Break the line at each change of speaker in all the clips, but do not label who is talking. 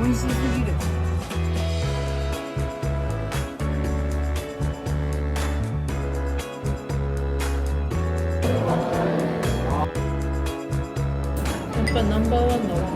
美味しすぎる。やっぱナンバーワンだわ。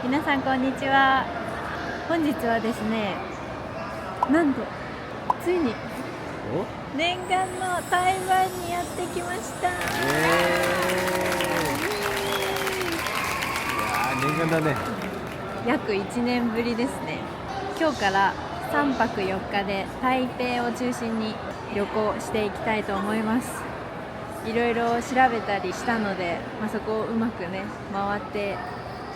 皆さんこんにちは。本日はですね、なんとついに念願の台湾にやってきました。
いやー念願だね。
約1年ぶりですね。今日から3泊4日で台北を中心に旅行していきたいと思います。いろいろ調べたりしたので、そこをうまくね回って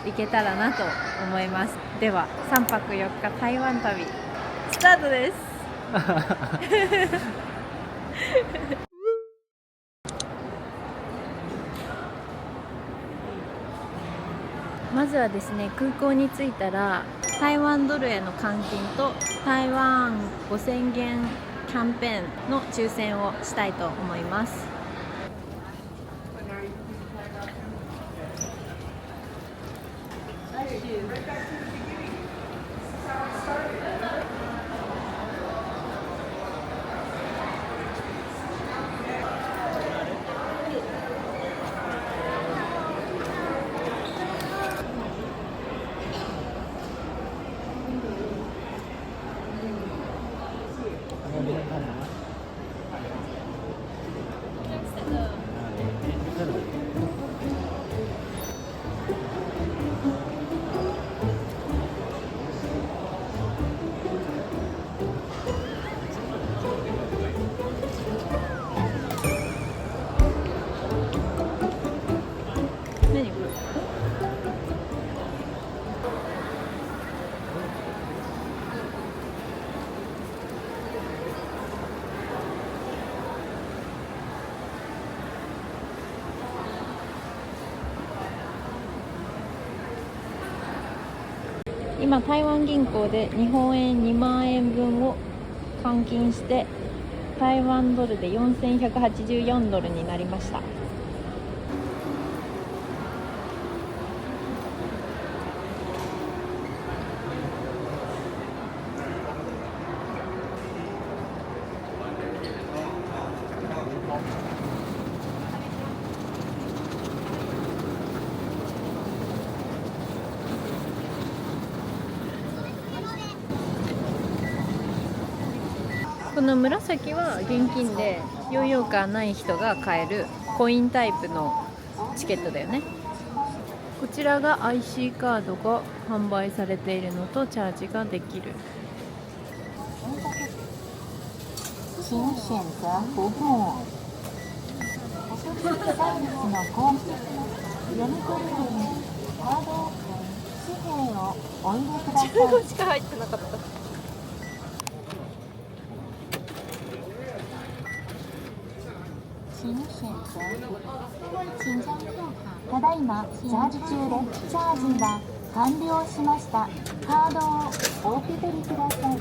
いけたらなと思います。では3泊4日台湾旅スタートです。まずはですね、空港に着いたら台湾ドルへの換金と台湾5000元キャンペーンの抽選をしたいと思います。何これ？今台湾銀行で日本円2万円分を換金して台湾ドルで4184ドルになりました。この紫は現金でヨーヨーカーない人が買えるコインタイプのチケットだよね。こちらが IC カードが販売されているのとチャージができる。
请选择服務。サービスの項目、読み込みにカード、紙幣をお入れください。
15しか入ってなかった。
请選擇请将票卡。ただいまチャージ中です。チャージが完了しました。カードをお受け取りください。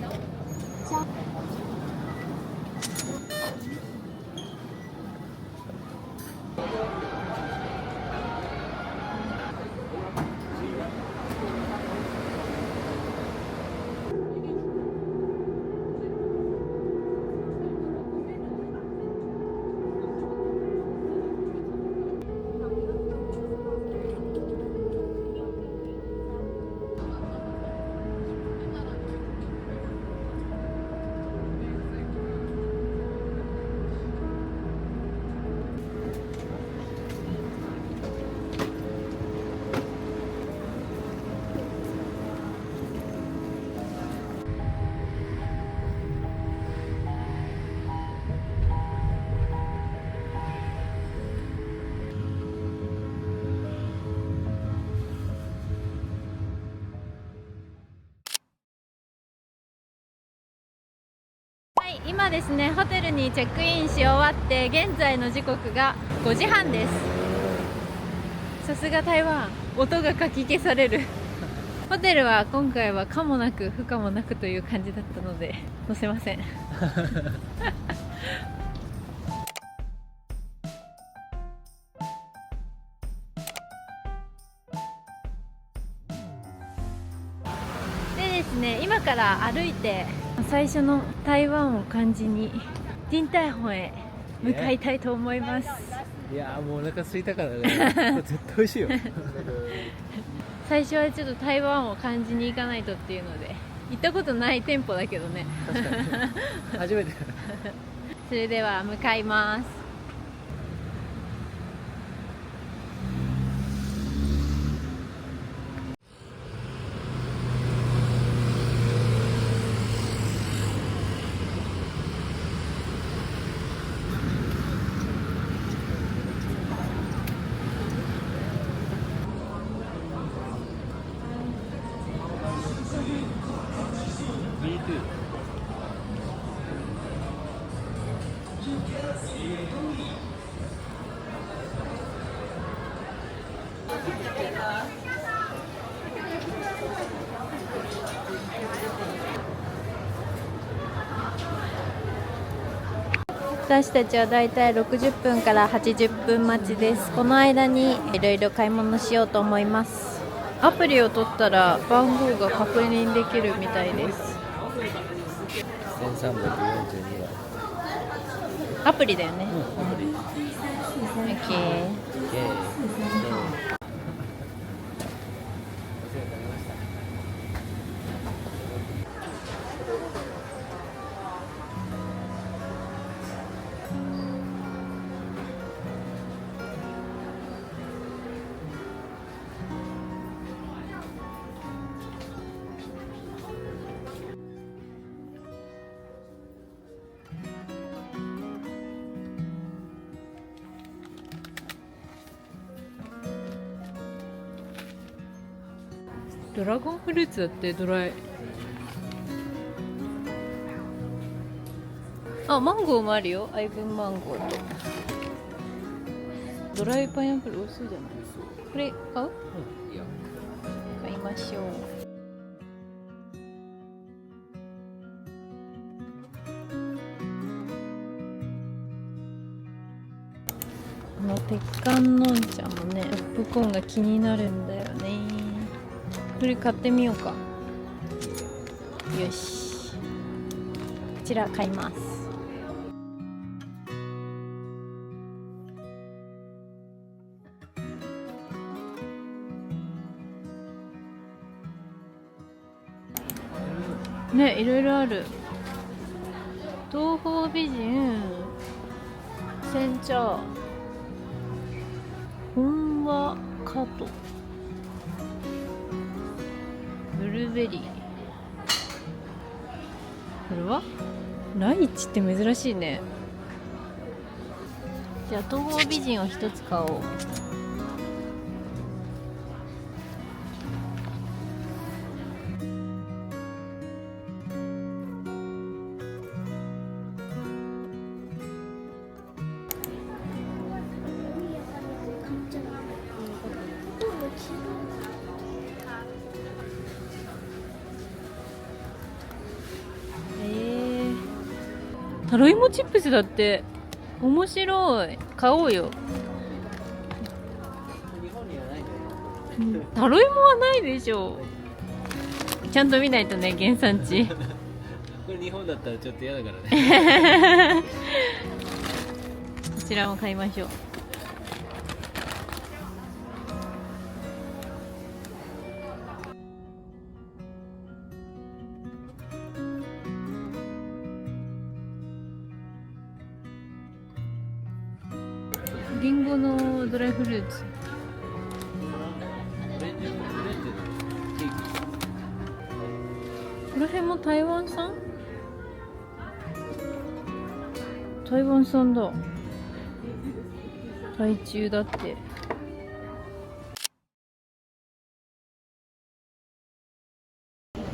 今ですね、ホテルにチェックインし終わって現在の時刻が5時半です。さすが台湾、音がかき消されるホテルは今回は可もなく不可もなくという感じだったので載せませんでですね、今から歩いて最初の台湾を感じにディンタイホンへ向かいたいと思います。
いやもうお腹空いたからね絶対美味しいよ
最初はちょっと台湾を感じに行かないとっていうので、行ったことない店舗だけどね
確かに初めて
それでは向かいます。私たちはだいたい60分から80分待ちです。この間にいろいろ買い物しようと思います。アプリを取ったら番号が確認できるみたいです。
1342は
アプリだよね。
アプリ
OK。ドラゴンフルーツだってドライ。あ、マンゴーもあるよ。アイブンマンゴーとドライパイナップル美味しそうじゃない？これ買う？
いいよ
買いましょう。この鉄管のんちゃんもね、ポップコーンが気になるんだよね。これ買ってみようか。よし、こちら買います。ね、いろいろある。東方美人、煎茶、本和カト、ブルーベリー。これはライチって珍しいね。じゃあ東方美人を一つ買おう。タロイモチップスだって。面白い。買おうよ。
日本にはないんだよ
タロイモはないでしょう。ちゃんと見ないとね、原産地
これ日本だったらちょっと嫌だからね
こちらも買いましょう。リンゴのドライフルーツ。
オレンジのケーキ。
この辺も台湾産？台湾産だ。台中だって。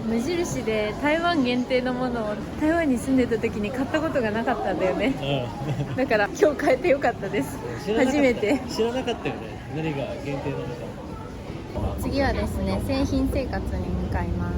無印で台湾限定のものを台湾に住んでた時に買ったことがなかったんだよね。だから今日買えてよかったです。初めて
知らなかったよね、何が限定なのか。
次はですね、製品生活に向かいます。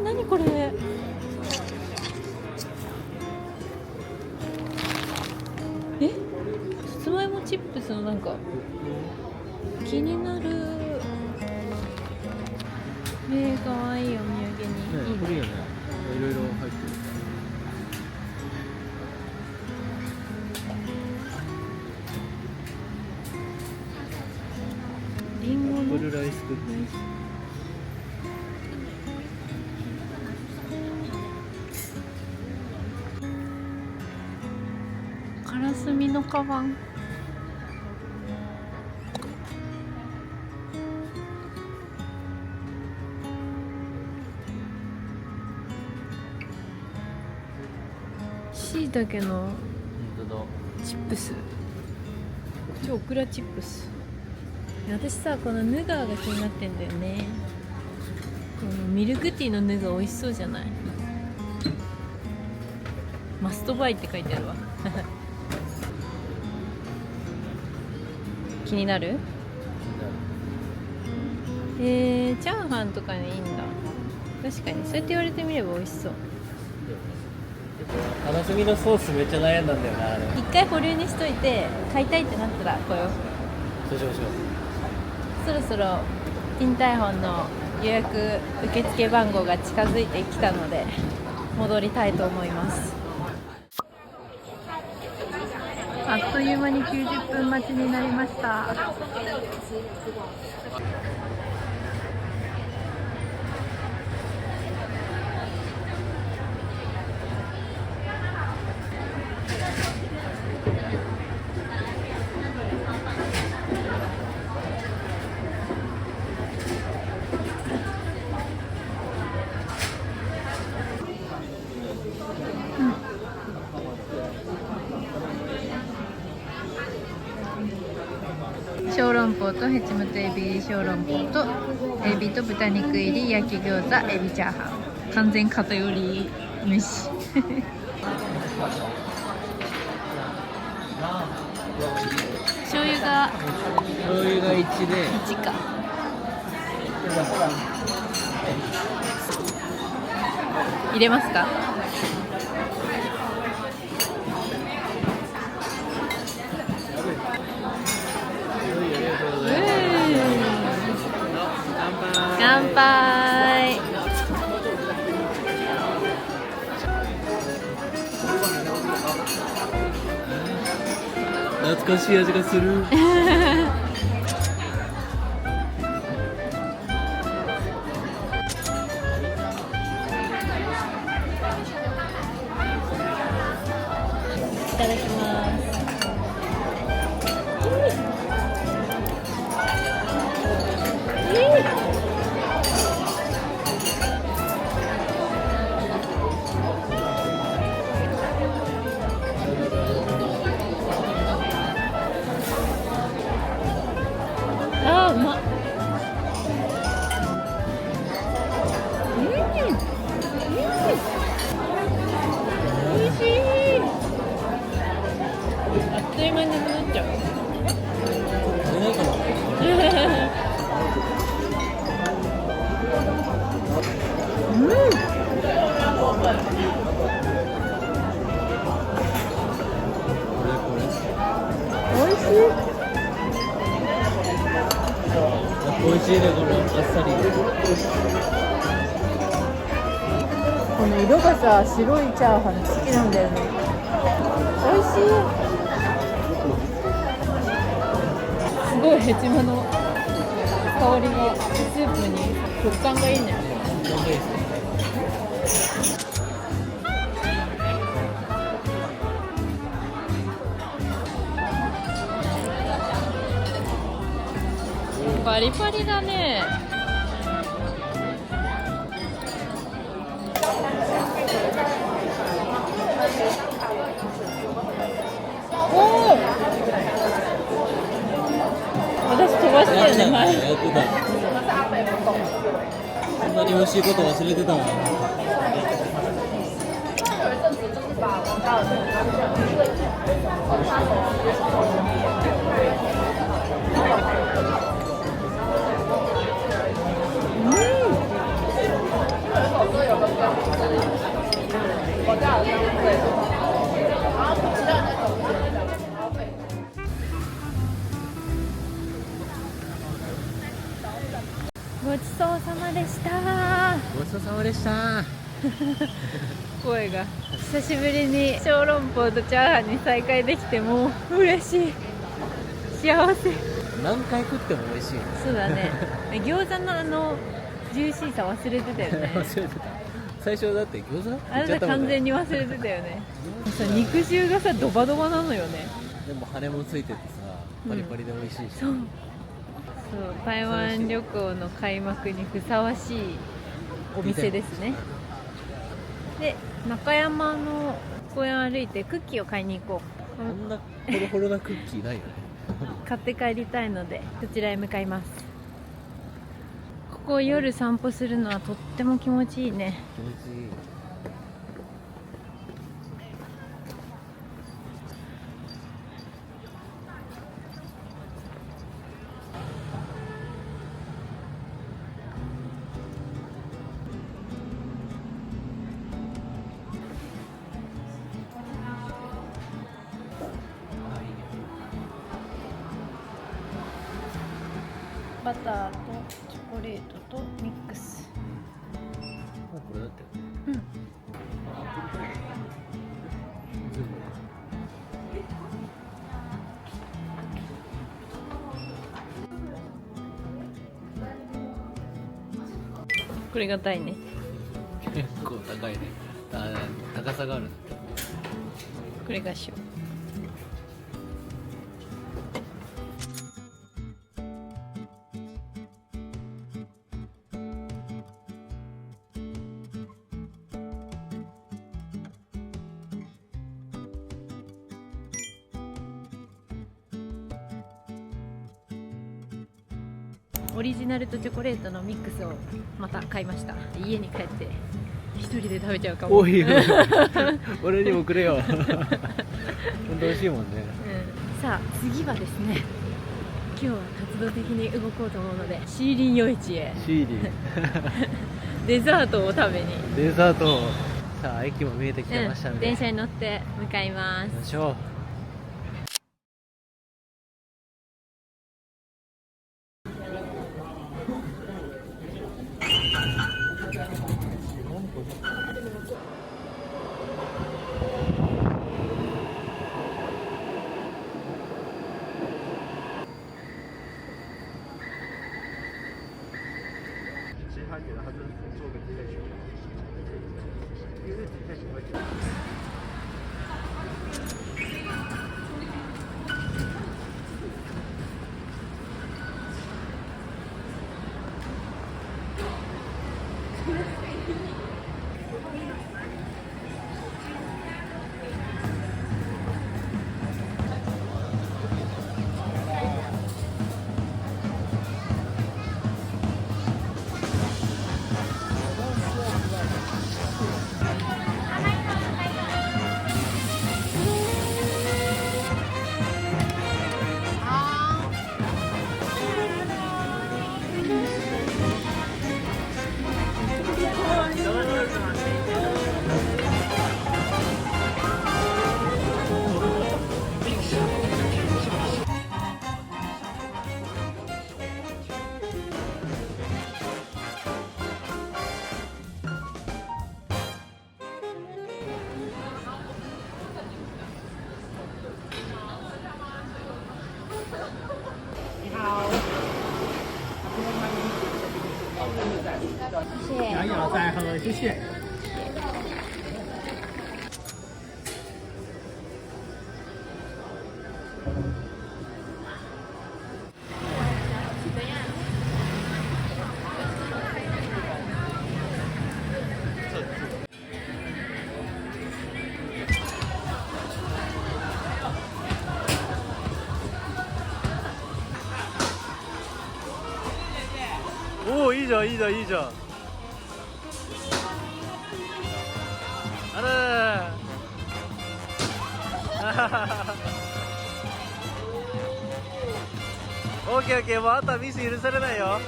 何これ。さつまいもチップスのなんか気になる。かわいいお土産にいいね。
いいよね。いろいろ入ってる。
リンゴの
ブルーライスクッキー。
カラスミのカバン。しいたけの
本当だ。
チップス。オクラチップス。私さ、このヌガーが気になってんだよね。このミルクティーのヌガー美味しそうじゃない？マストバイって書いてあるわ。気になる？チャーハンとかにいいんだ。確かにそうやって言われてみれば美味しそう。
カラスミのソースめっちゃ悩んだんだよな、あれ。
一回保留にしといて、買いたいってなったら来よう。
そうしましょう。
そろそろティンタイホンの予約受付番号が近づいてきたので戻りたいと思います。あっという間に90分待ちになりました。小籠包とヘチムとエビ小籠包とエビと豚肉入り焼き餃子エビチャーハン、完全偏り飯。醤油が
1で
1か。入れますか？乾杯。
懐かしい味がする。
いただきます。うまっ。おいしい。あっという間になくなっちゃう。
ないかな。
おいしい。
美味しいね、このあっさり。
この色がさ、白いチャーハン好きなんだよね。おいしい。すごいヘチマの香りがスープに食感がいいね。パリパリだね。おお、私飛ばしてるね、前。
やってた。こんなに美味しいこと忘れてたもん。
ごちそうさまでした。
ごちそうさまでした。
声が久しぶりに小籠包とチャーハンに再会できてもう嬉しい、幸せ。
何回食っても美味しい。
そうだね。餃子のジューシーさ忘れてたよね。
忘れてた。最初だって餃子
あれ完全に忘れてたよね。さ、肉汁がさドバドバなのよね。
でも羽もついててさ、パリパリで美味しいし、
そう台湾旅行の開幕にふさわしいお店ですね。で、中山の公園を歩いてクッキーを買いに行こ
こんなホロホロなクッキーないよね。
う。買って帰りたいのでそちらへ向かいます。ここ夜散歩するのはとっても気持ちいいね。
気持ちいい。
バターとチョコレートとミックス。
これだって
うん。これがたいね。
結構高いね。高さがある。
これが塩。オリジナルとチョコレートのミックスをまた買いました。家に帰って一人で食べちゃうかも。
おい俺にもくれよ。本当美味しいもんね。
うん、さあ次はですね、今日は活動的に動こうと思うのでシーリン夜市へ
シーリー
デザートを食べに。
デザート。さあ駅も見えてきてましたので、
電車に乗って向かいま
行きま
す。
しょう。洋洋再喝，谢谢。おお、いいじゃんいいじゃんいいじゃん。あららオッケーオッケー、もうあとはミス許されないよ。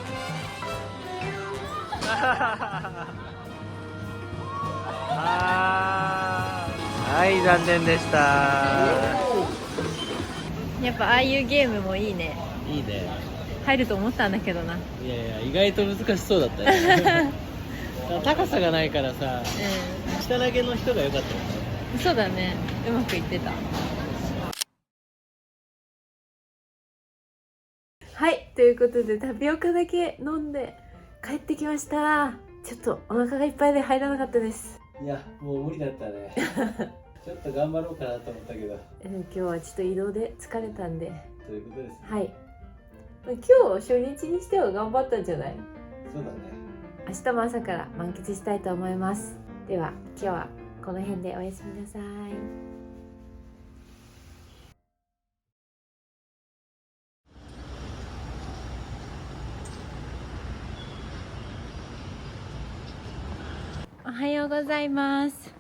はい、残念でした。
やっぱああいうゲームもいいね。
いいね。
入ると思ったんだけどな。
いやいや、意外と難しそうだったね。高さがないからさ、下投げの人が良かったよね。
そうだね、うまくいってた。はい、ということでタピオカだけ飲んで帰ってきました。ちょっとお腹がいっぱいで入らなかったです。
いや、もう無理だったね。ちょっと頑張ろうかなと思ったけど。
今日はちょっと移動で疲れたんで。
ということですね。
はい。今日初日にしては頑張ったんじゃない？
そうだね。
明日も朝から満喫したいと思います。では今日はこの辺でおやすみなさい。おはようございます。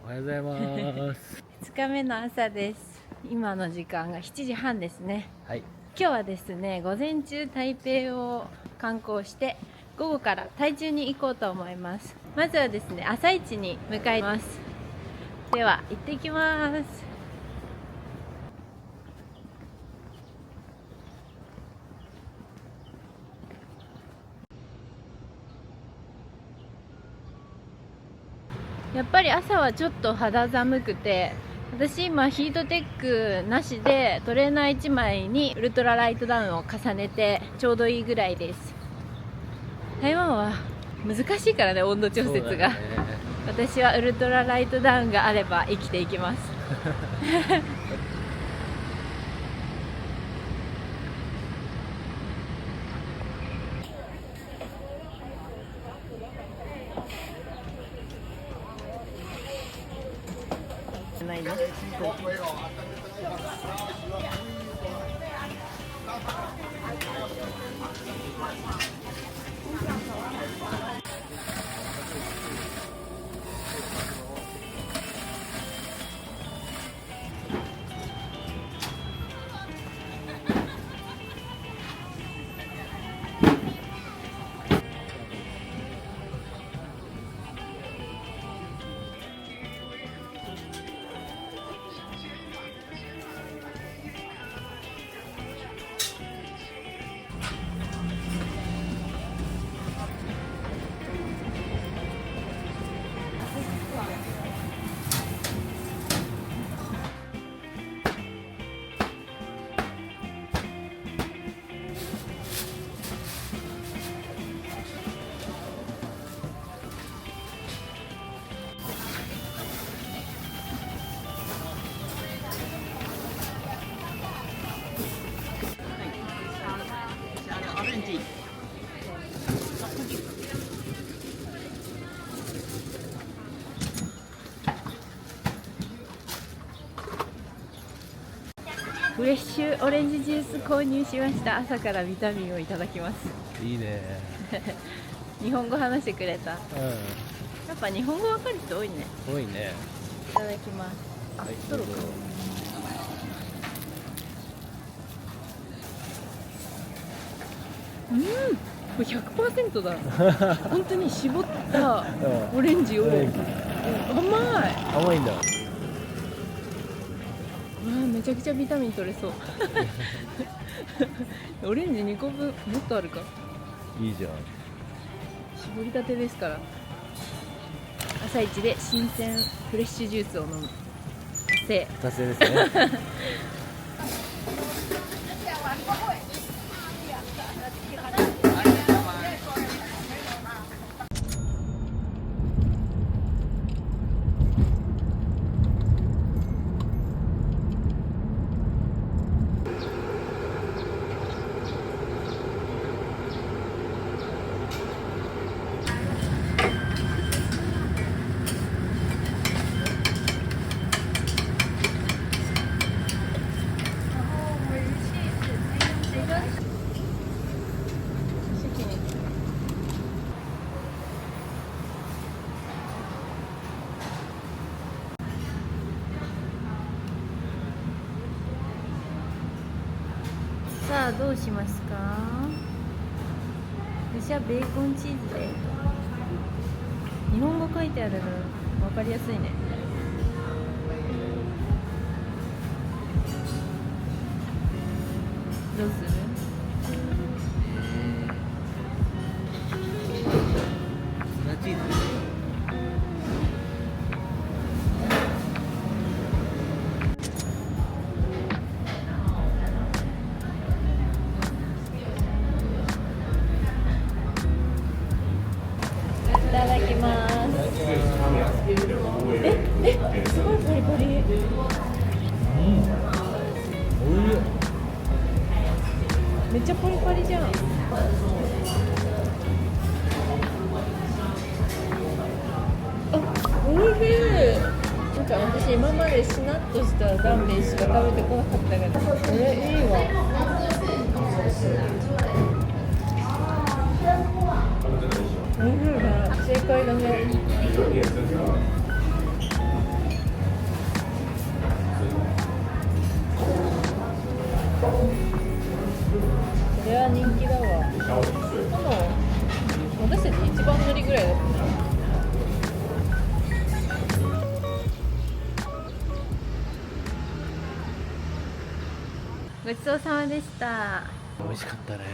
おはようございます。
2日目の朝です。今の時間が7時半ですね。
はい。
今日はですね、午前中台北を観光して午後から台中に行こうと思います。まずはですね、朝市に向かいます。では行ってきます。やっぱり朝はちょっと肌寒くて、私今ヒートテックなしでトレーナー1枚にウルトラライトダウンを重ねてちょうどいいぐらいです。台湾は難しいからね、温度調節が、私はウルトラライトダウンがあれば生きていきます。ないね。フレッシュオレンジジュース購入しました。朝からビタミンをいただきます。
いいね。
日本語話してくれた。やっぱ日本語わかる人多いね。
多いね。
いただきます。あ、ストローか。これ 100% だ。本当に絞ったオレンジを、甘い。
甘いんだ。
めちゃくちゃビタミン取れそう。オレンジ2個分もっとあるか。
いいじゃん。
絞りたてですから。朝一で新鮮フレッシュジュースを飲む。
達成ですね。
さあどうしますか？私はベーコンチーズで。日本語書いてあるの分かりやすいね。どうする？
粉チーズ。
いただきます。すごいパリパリ。
おいしい。
めっちゃパリパリじゃん。おいしい。なんか私今までしなっとしたラーメンしか食べてこなかったけど、これいいわ。おいしいね。正解だね。これは人気だわ。私たち一番乗りぐらいだった。ごちそうさまでした。
美味しかったね。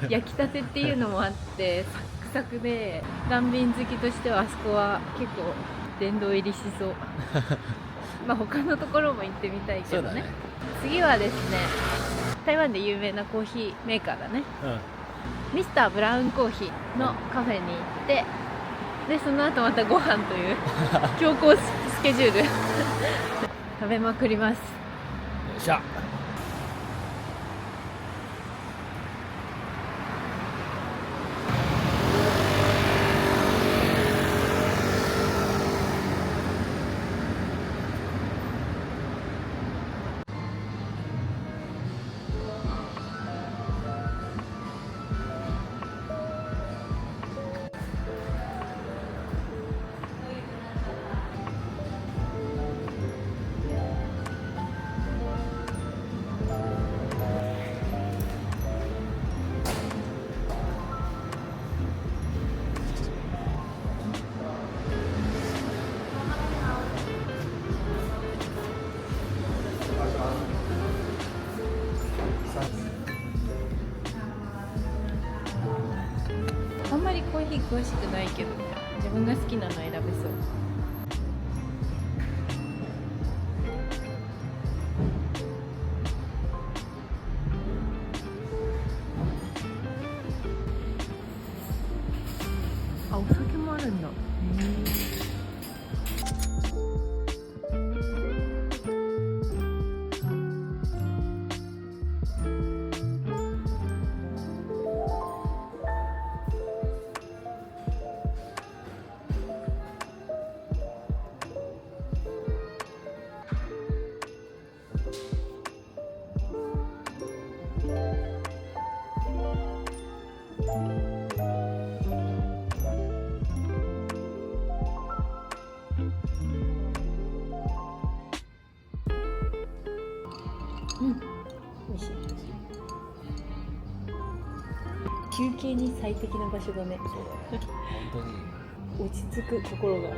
焼きたてっていうのもあってサクサクで、ダンビン好きとしてはあそこは結構殿堂入りしそう。まあ他のところも行ってみたいけど ね。次はですね、台湾で有名なコーヒーメーカーだね、ミスターブラウンコーヒーのカフェに行って、でその後またご飯という強行スケジュール食べまくります。
よっしゃ。
あんまりコーヒー詳しくないけど、自分が好きなの選べそう。あ、お酒もあるんだ。美味しい。休憩に最適な場所だね。
そうだね。本当に。
落ち着く心が。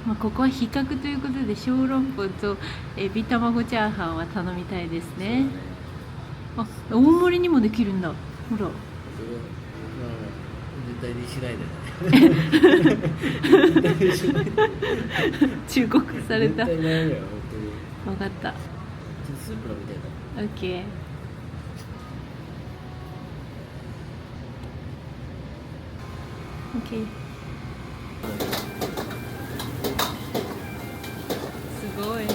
まあ、ここは比較ということで小籠包とエビ卵チャーハンは頼みたいですね。あ、大盛りにもできるんだ。ほら。
それは絶対にしないでね。絶対にしないで。
忠告された。
絶対ないよ、本当に。
分かった。
スープ飲みたいから。
オッケー。オッケー。すごい。い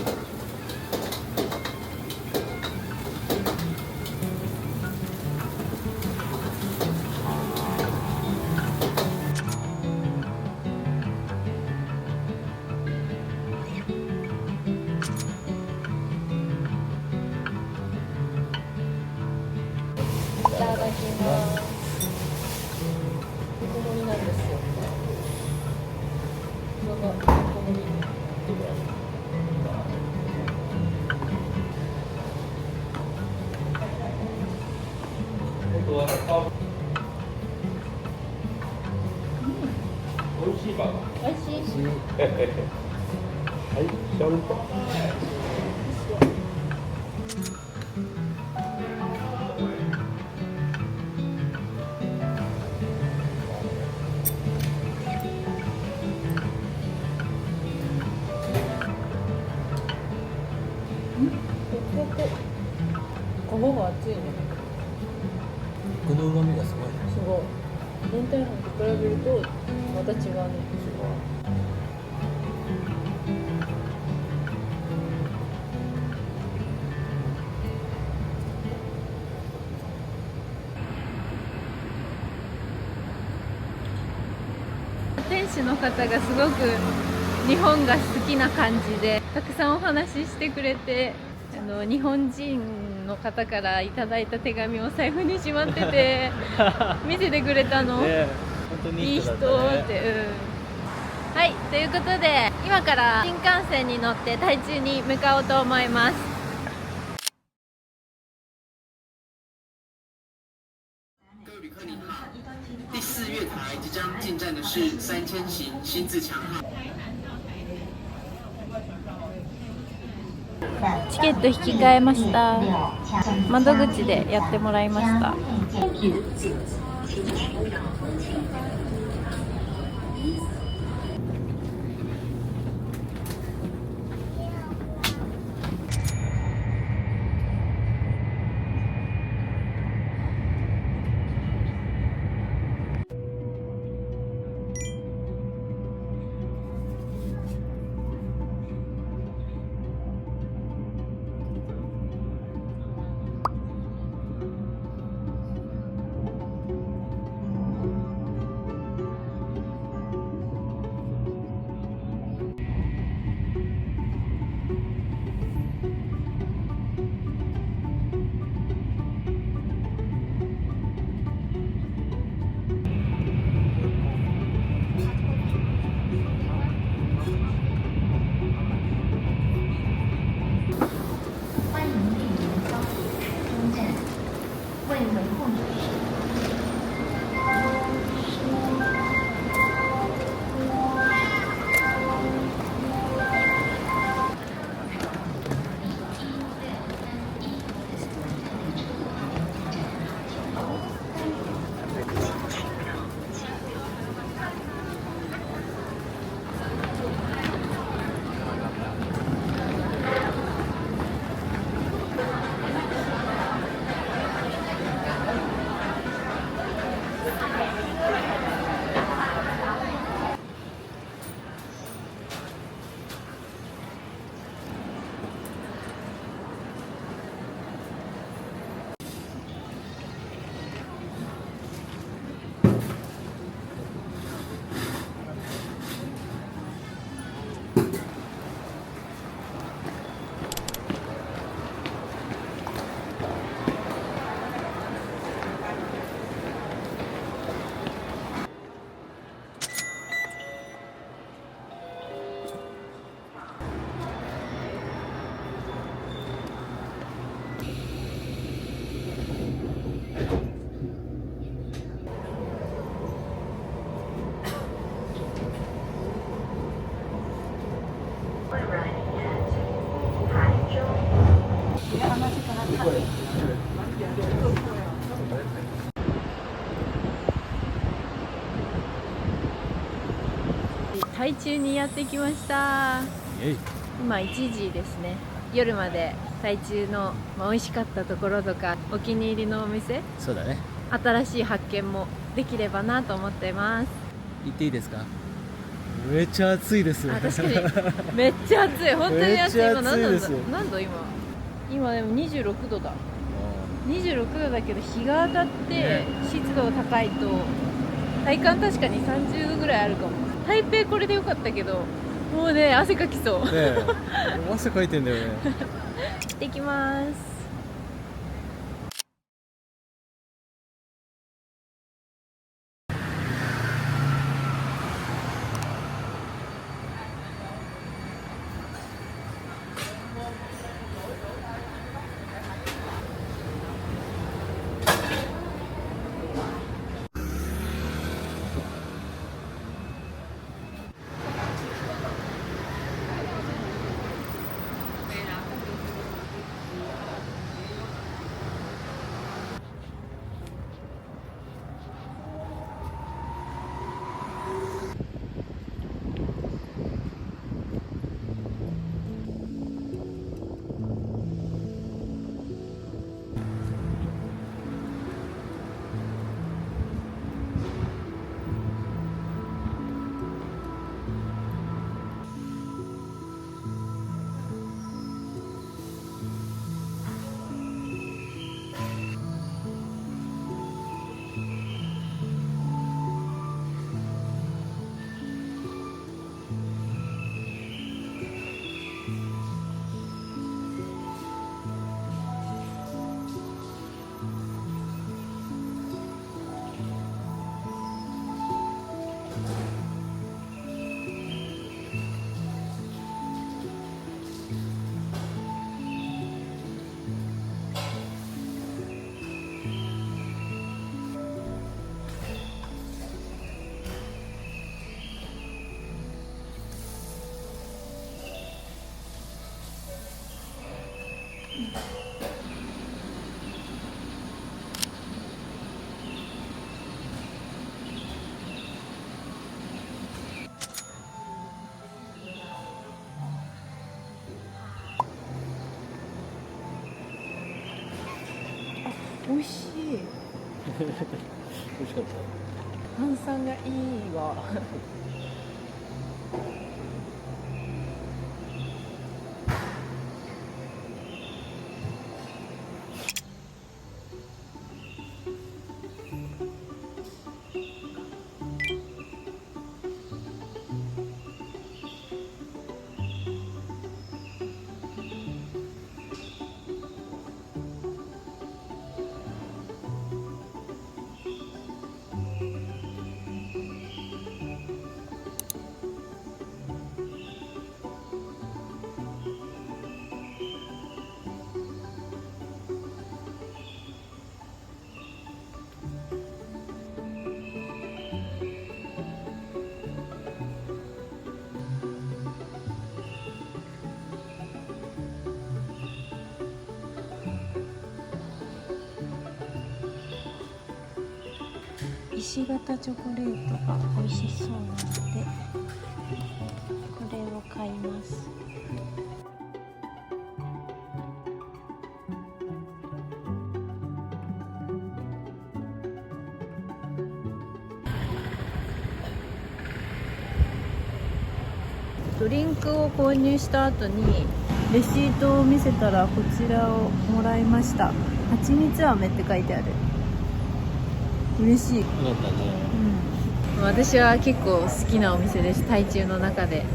ただきます。小盛りなんですよ。小盛り。
美味しいバーガー。
美味しい。
はい、シャルト。
皮が厚いね。
この旨味がすごいね。
すごい。明太子と比べるとまた違うね。店主の方がすごく日本が好きな感じでたくさんお話ししてくれて、日本人の方からいただいた手紙を財布にしまってて見せてくれたの。
ね、本当に
いい人って、
いい人だったね。
はい、ということで今から新幹線に乗って台中に向かおうと思います。
各位旅客您好，第4月台即将进站的是3000型新自强号。
チケット引き換えました。窓口でやってもらいました。台中にやってきました。今1時ですね。夜まで台中の、美味しかったところとかお気に入りのお店、
そうだね。
新しい発見もできればなと思っています。
行っていいですか？めっちゃ暑いです。
あ、確かにめっちゃ暑い。本当に暑い。今
めっちゃ暑いです。
何度今でも26度だ。26度だけど日が当たって湿度が高いと体感確かに30度ぐらいあるかも。台北これでよかったけど、もうね、汗かきそう。
ねえ、汗かいてんだよね。
行ってきます。美味しい。
美味しかった。
炭酸がいいわ。石型チョコレートが美味しそうなのでこれを買います。ドリンクを購入した後にレシートを見せたらこちらをもらいました。蜂蜜飴って書いてある。嬉しい。
よかったね。
うん、私は結構好きなお店です。台中の中で。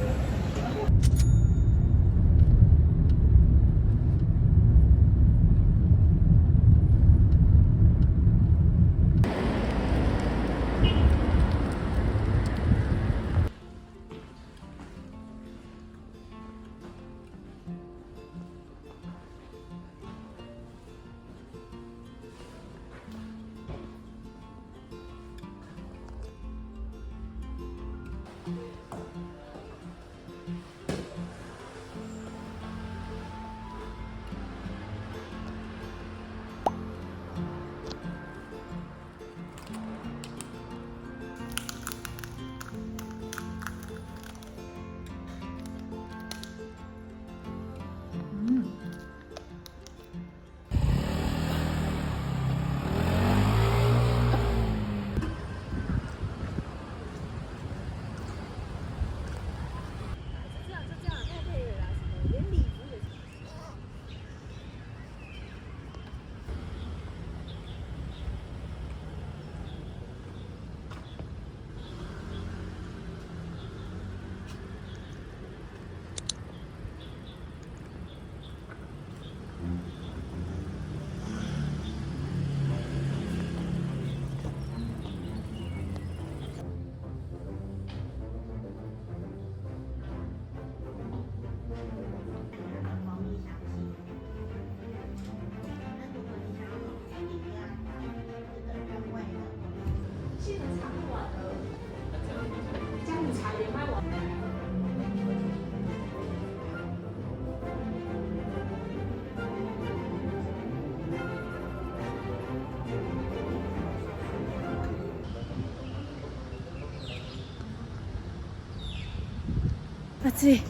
暑い。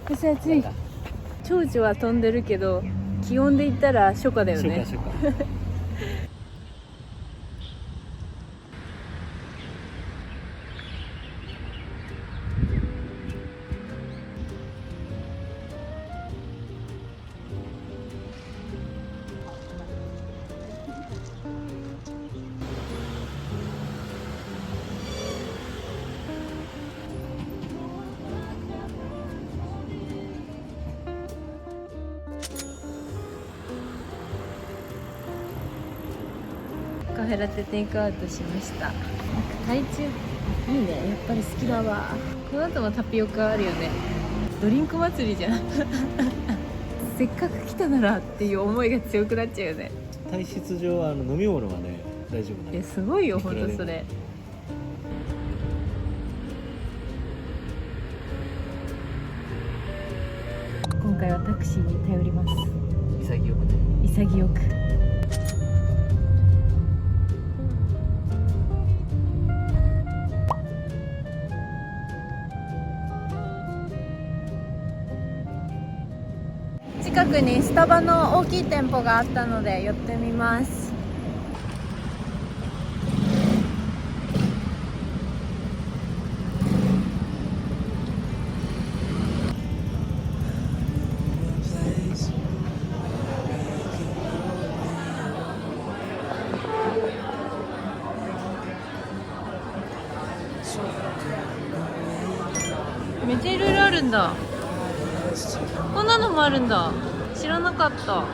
私暑い。蝶々は飛んでるけど気温で言ったら初夏だよね。
初夏
カフェラテテイクアウトしました。なんか台中いいね、やっぱり好きだわ。この後もタピオカあるよね。ドリンク祭りじゃんせっかく来たならっていう思いが強くなっちゃうよね。
体質上は飲み物はね大丈夫なんです。
すごいよほんとそれ。今回はタクシーに頼ります。
潔くね。
潔く。近くにスタバの大きい店舗があったので寄ってみます。めっちゃいろいろあるんだ。こんなのもあるんだ。知らなかった。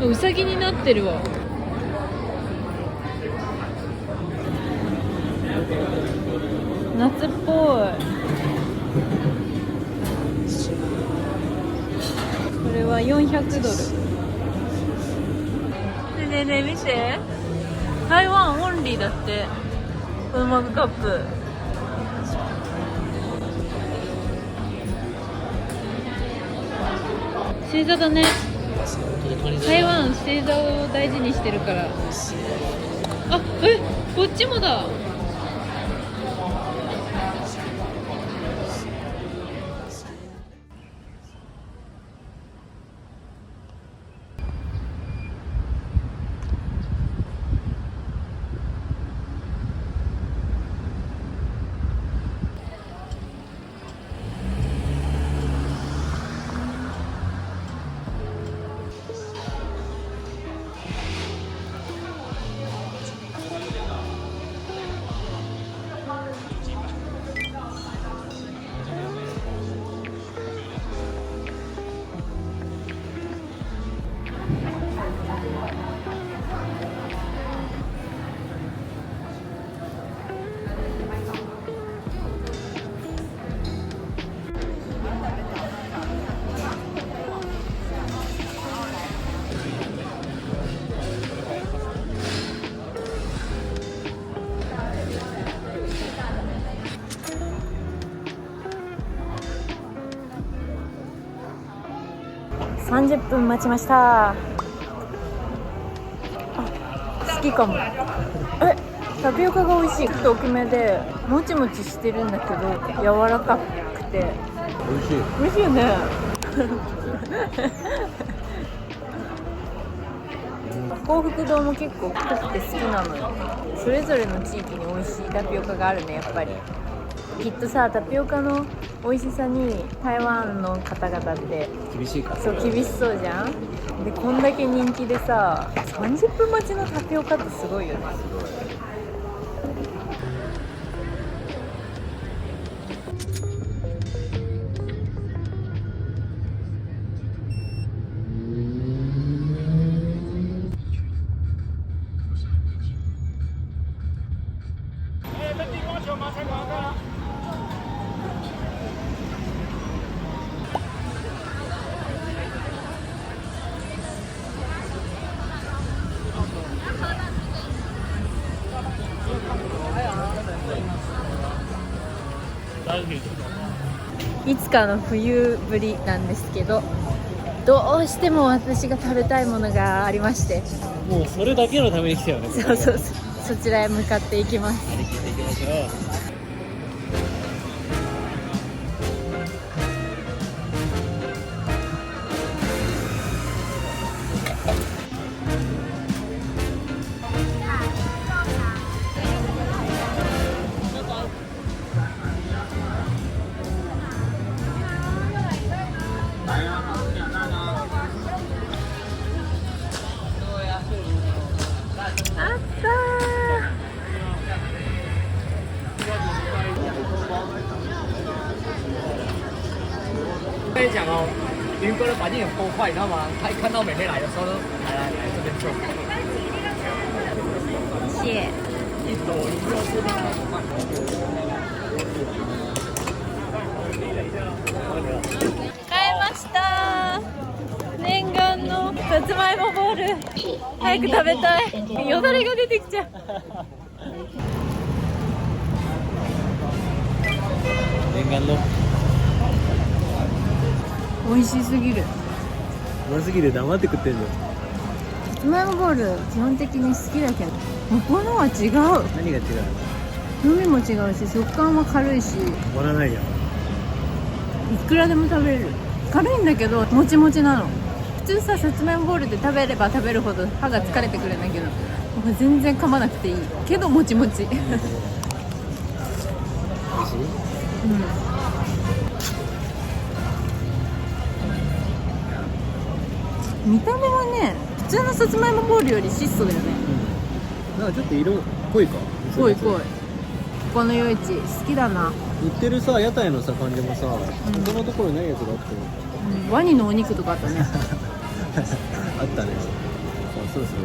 うさぎになってるわ。夏っぽい。これは400ドル。ねえねえ見て、台湾オンリーだって。このマグカップ星座だね。台湾星座を大事にしてるから。あ、こっちもだ。30分待ちました。好きかも。タピオカが美味しい。ちょっと大きめでもちもちしてるんだけど柔らかくて
美味しい。
美味しいよね幸福堂も結構太くて好きなのよ。それぞれの地域に美味しいタピオカがあるね。やっぱりきっとさ、タピオカの美味しさに台湾の方々って
厳しいから。
そう厳しそうじゃん。でこんだけ人気でさ、30分待ちのタピオカってすごいよね。いつかの冬ぶりなんですけど、どうしても私が食べたいものがありまして、
もうそれだけのために来たよね。
そうそちらへ向かっていきます。
張り切っていきましょう。
あった
我跟你讲哦，云哥的环境很破坏，你知道吗？他一看到美美来的时候，来这边坐。
谢谢。
一朵银又是另外一块。
買えました。念願のさつまいもボール。早く食べたい。よだれが出てきちゃう。
念願の
美味しすぎる。
うますぎる黙って食ってんの。
さつまいもボール基本的に好きだけど、ここのは違う。
何が違う
風味も違うし、食感は軽いし、
の？止まらないやん。
いくらでも食べれる。軽いんだけどもちもちなの。普通さつまいもボールって食べれば食べるほど歯が疲れてくるんだけど、これ全然噛まなくていいけどもちもち。
美味しい？
見た目はね、普通のさつまいもボールより質素だよね。
なんかちょっと色濃いか。
濃い濃い。ここの夜市好きだな。
売ってるさ屋台のさ感じもさ、他のところにないやつがあっても
ワニのお肉とかあったね。
あったね。そろそろ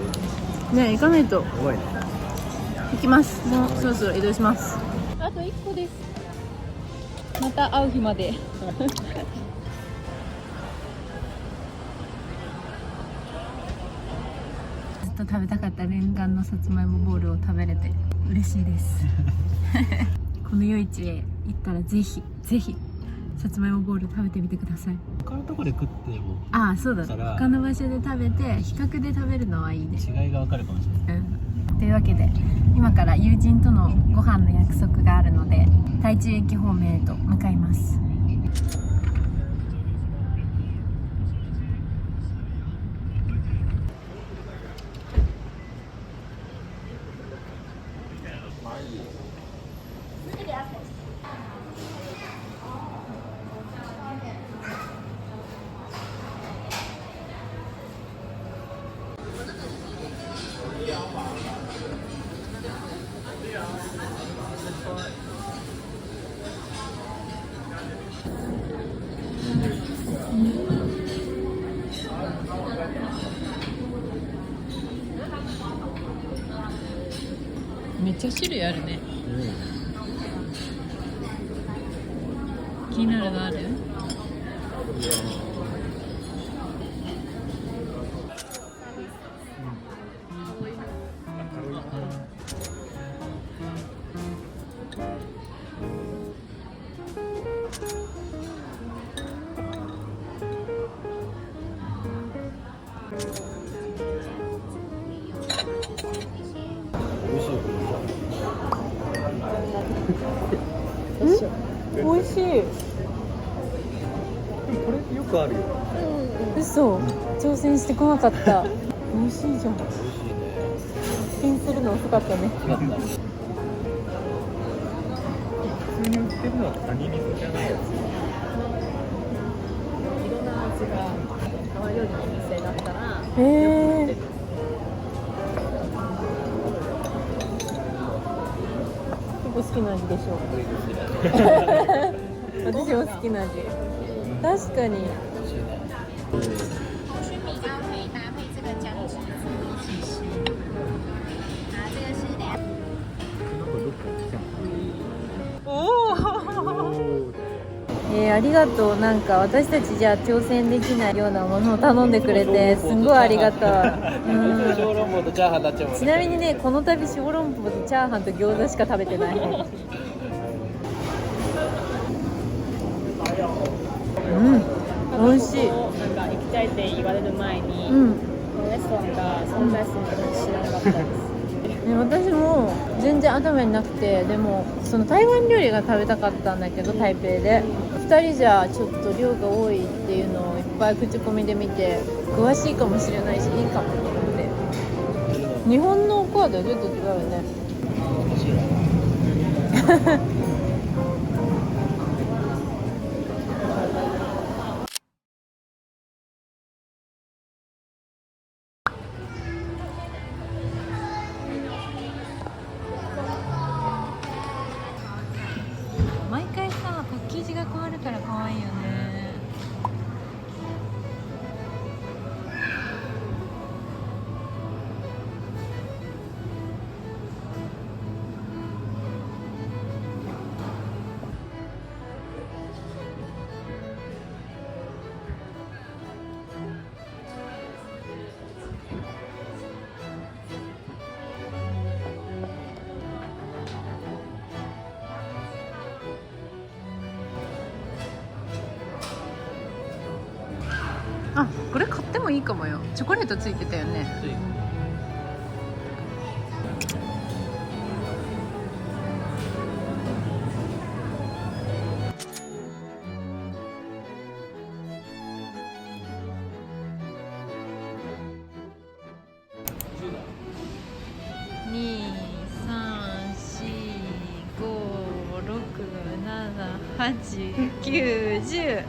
ねえ行かないと。
やばいね。
行きます。もうそろそろ移動します。あと1個です。また会う日まで。ずっと食べたかった念願のさつまいもボールを食べれて嬉しいです。この夜市へ行ったらぜひぜひさつまいもボール食べてみてください。
他のところで食っても
ああそうだ、
から
他の場所で食べて比較で食べるのはいいね。
違いがわかるかもしれない。
というわけで今から友人とのご飯の約束があるので台中駅方面へと向かいます。めっちゃ種類あるね。気になるのある？美味しい。
これよくあるよ。
嘘、挑戦してこなかった。美味しいじゃん。
美味しいね。
ピンするの遅かったね。
普通に売ってるのはカニ味噌じゃないやつ。
いろんな味が川料理のお店だったら結構好きな味でしょ。私も好きな味。確かに。ありがとう。なんか私たちじゃ挑戦できないようなものを頼んでくれてすんごいありがたい。
小籠包とチャーハンになっちゃうもんね。
ちなみにね、この度小籠包とチャーハンと餃子しか食べてない。美味しい。
なんか行きたいって言われる前に、このレストランが存在するの知らなかったです。
私も全然頭になくて、でもその台湾料理が食べたかったんだけど台北で2人じゃちょっと量が多いっていうのを言っぱい口コミで見て詳しいかもしれないしいいかもと思って。日本のおこわとはちょっと違うよね。
面白い。
毎回さ、パッケージが変わるから可愛いよね。あ、これ買ってもいいかもよ。チョコレートついてたよね。2、3、4、5、6、7、8、9、10。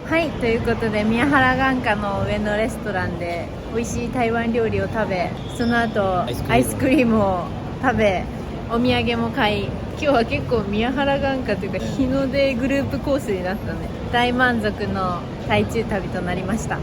はい、ということで宮原眼科の上のレストランで美味しい台湾料理を食べ、その後アイスクリームを食べ、お土産も買い、今日は結構宮原眼科というか日の出グループコースになったね。大満足の台中旅となりました。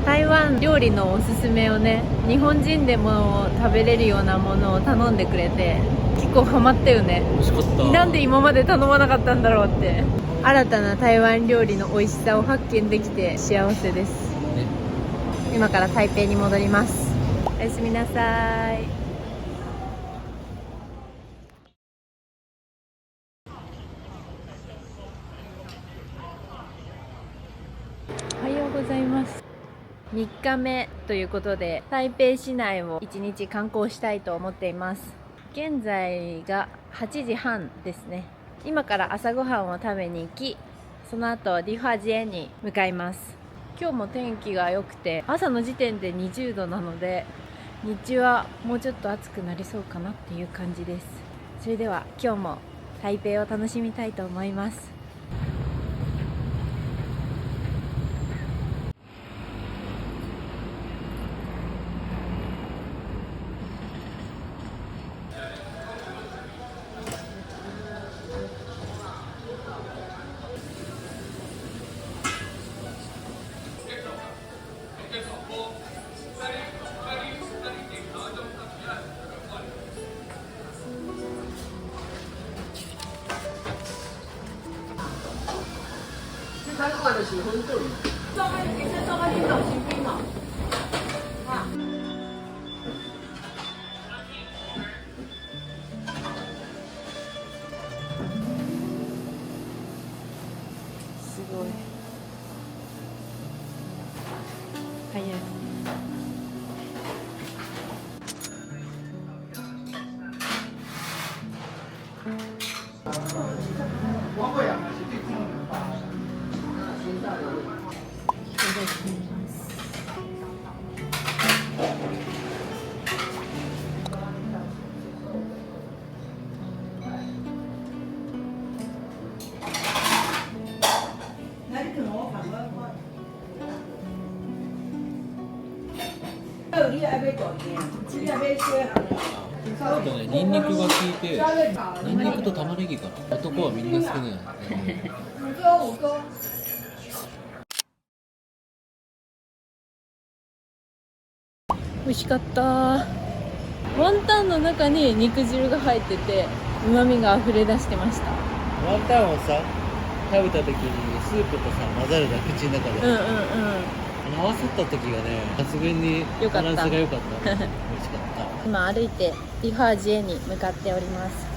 台湾料理のおすすめをね、日本人でも食べれるようなものを頼んでくれて結構ハマったよね。
美味しかった。
なんで今まで頼まなかったんだろうって。新たな台湾料理の美味しさを発見できて幸せです、ね。今から台北に戻ります。おやすみなさい。おはようございます。3日目ということで台北市内を1日観光したいと思っています。現在が8時半ですね。今から朝ごはんを食べに行き、その後ディファジエに向かいます。今日も天気が良くて朝の時点で20度なので日中はもうちょっと暑くなりそうかなっていう感じです。それでは今日も台北を楽しみたいと思います。すごい早い。
ニンニクが効いて、ニンニクと玉ねぎかな。男はみんな好きなよね。美味しかった。ワンタンの中に肉汁が入ってて旨味が溢れ出してました。ワンタンをさ、食べた時にスープとさ混ざるじゃん、口の中で。合わさった時がね、抜群にバランスが良かった。美味しかった。
今歩いてディファージエに向かっております。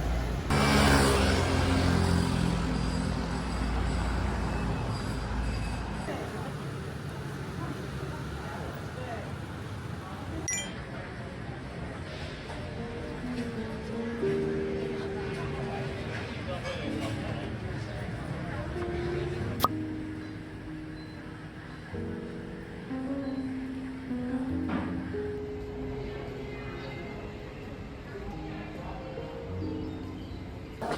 原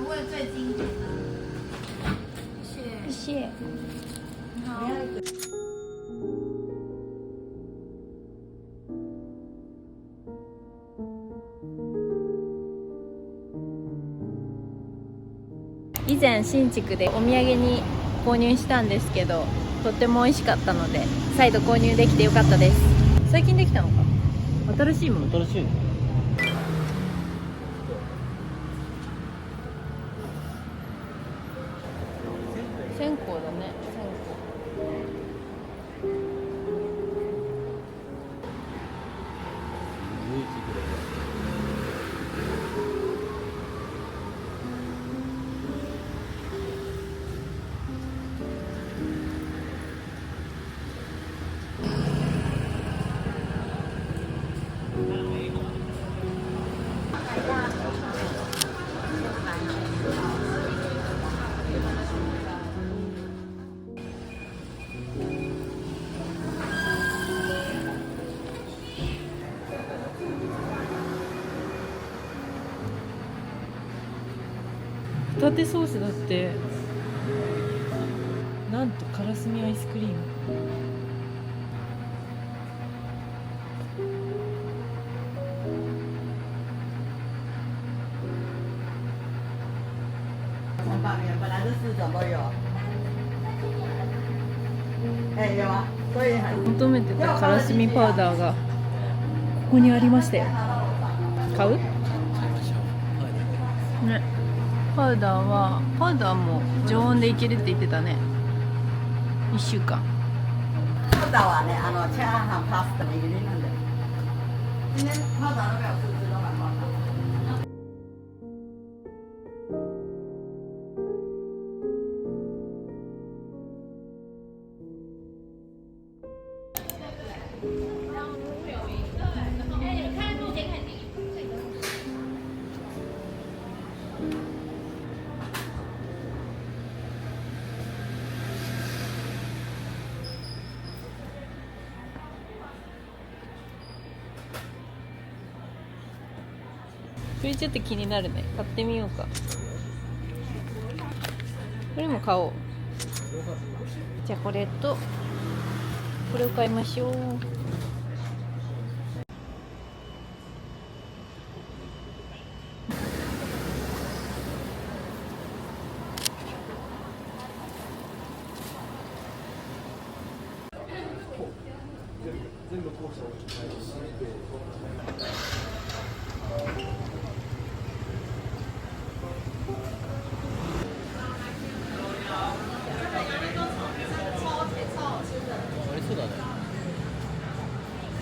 味最经典的。谢谢。以前新築でお土産に購入したんですけど、とっても美味しかったので再度購入できてよかったです。最近できたのか、新しいもの。
新しいね。
線香だね、線
ホタテソースだって。なんとからすみアイスクリーム。求めてたからすみパウダーがここにありましたよ。買う？ね、パウダーも常温でいけるって言ってたね。1週間。
パウダーはね、チャーハン、パスタの入りなんだよ。でね、パウダーの上は普通のがパウダー。
これちょっと気になるね。買ってみようか。これも買おう。じゃあこれとこれを買いましょう。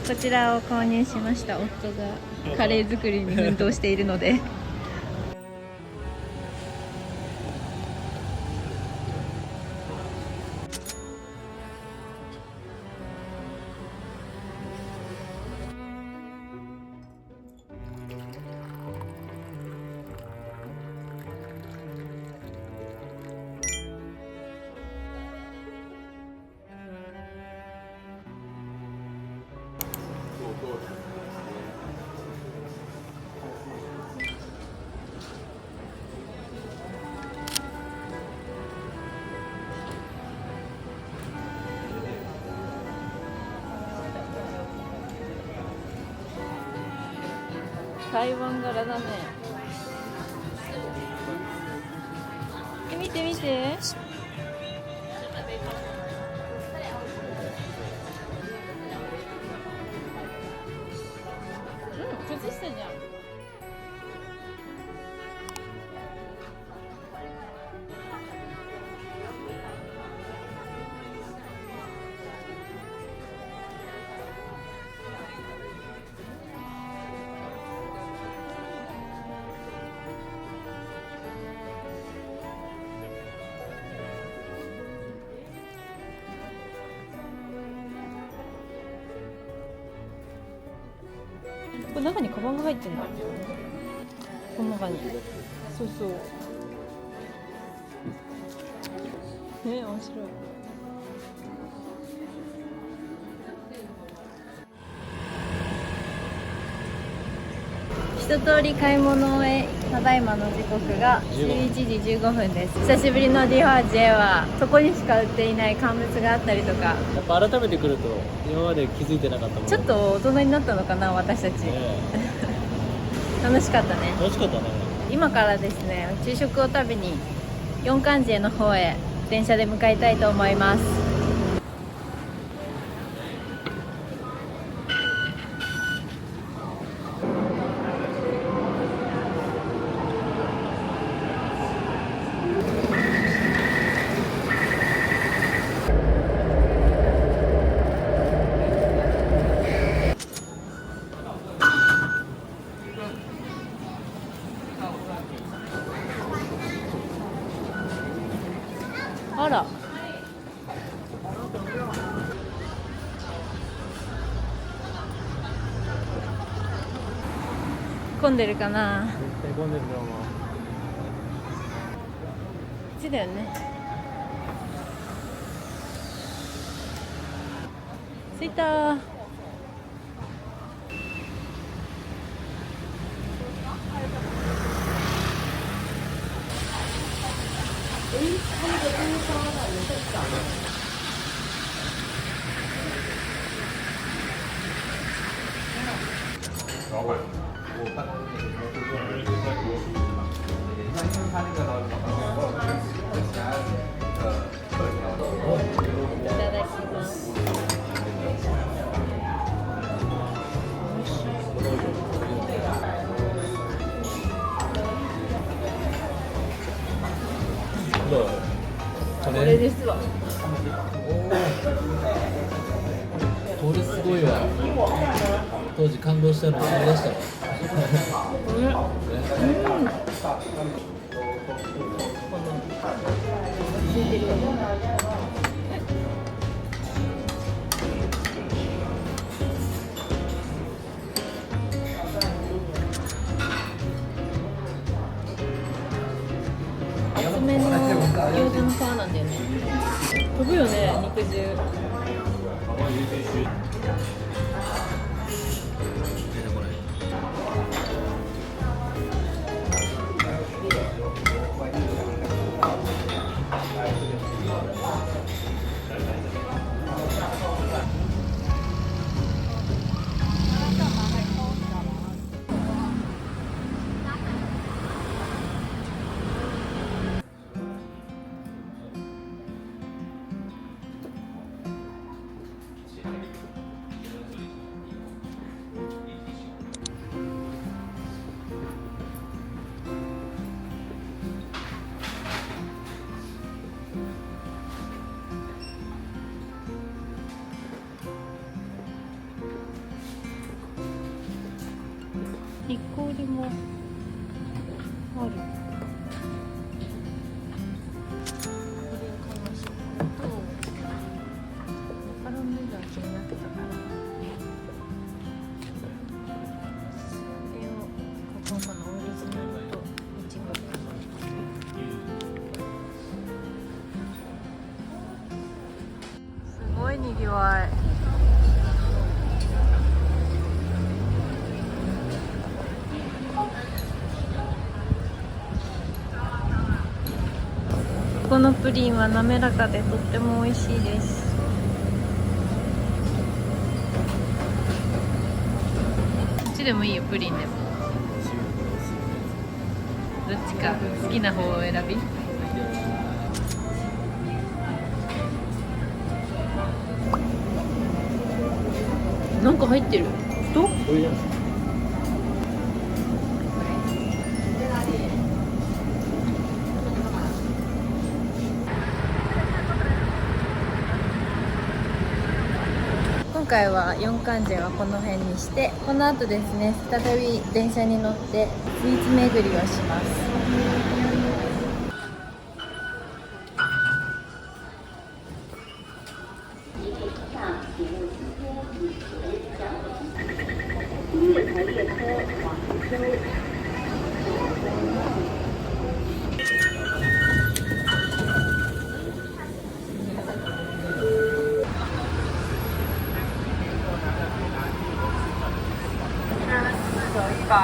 こちらを購入しました。夫がカレー作りに奮闘しているので台湾柄だね。見て見て。靴下じゃん。これ中にカバンが入ってんだ。この中に。そうそう。
面白い。
一通り買い物を終え、ただいまの時刻が11時15分です。久しぶりのディファージェはそこにしか売っていない乾物があったりとか、
やっぱ改めて来ると今まで気づいてなかったもの。
ちょっと大人になったのかな私たち、楽しかったね。
楽しかったね。
今からですね、昼食を食べに四漢寺の方へ電車で向かいたいと思います。あら、混んでるかな。
絶対混んでると思う。
こっちだよね。着いたー。
老板，我看他那个工作人员在给我输入嘛，你看，因为他那个老板其他特
いただきます。これですわ。
これすごいわ。当時感動したの思い出したわ。
厚めの餃子の皮なんだよね。飛ぶよね、肉汁。日光でもある。これを買いましょう。とマカロンヌードル気になってたから、これを買おうかな。オリジナルといちご。すごいにぎわい。このプリンは滑らかでとっても美味しいです。こっちでもいいよ、プリンでも。どっちか好きな方を選び。なんか入ってる。ど？今回は四漢寺はこの辺にして、この後ですね、再び電車に乗ってスイーツ巡りをします。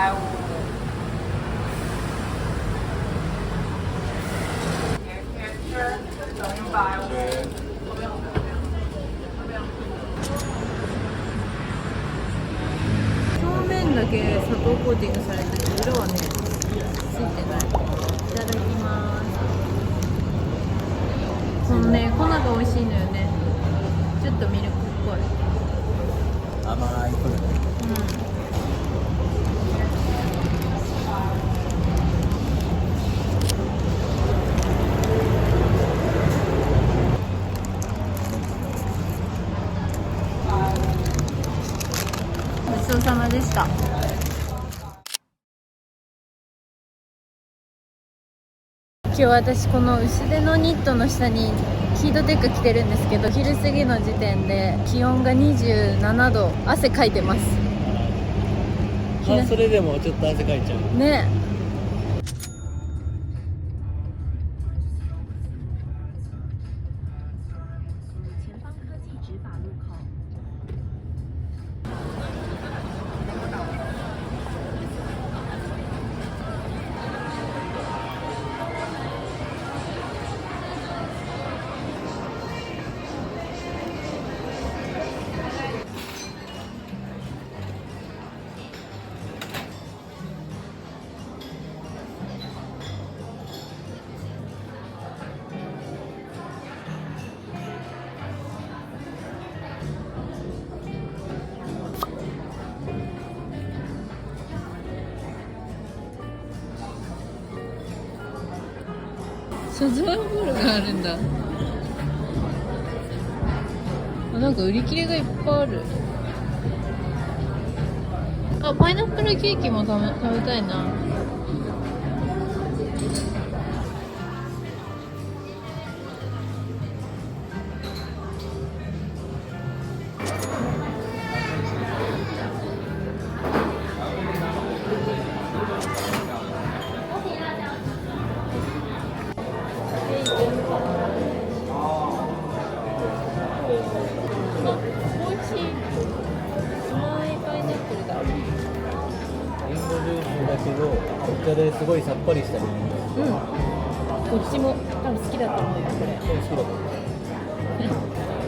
表面だけ砂糖コーティングされてて裏はねついてない。いただきます。このね粉が美味しいのよね。ちょっとミルクっぽい。
甘いこれ。
ごちそうさまでした。今日私この薄手のニットの下にヒートテック着てるんですけど、昼過ぎの時点で気温が27度、汗かいてます。
半袖でもちょっと汗かいちゃう
ね。サザンボールがあるんだ。なんか売り切れがいっぱいある。あ、パイナップルケーキも食べたいな。
お茶ですごいさっぱりしたり。
うん。こっちも多分好きだと思うよこれ。
好きだと思う。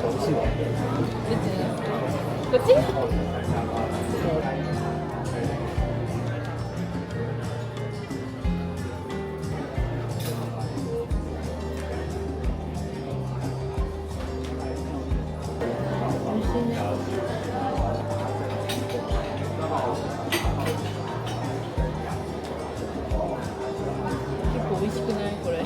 美味しいわ。
こっち？美味しくないこれ。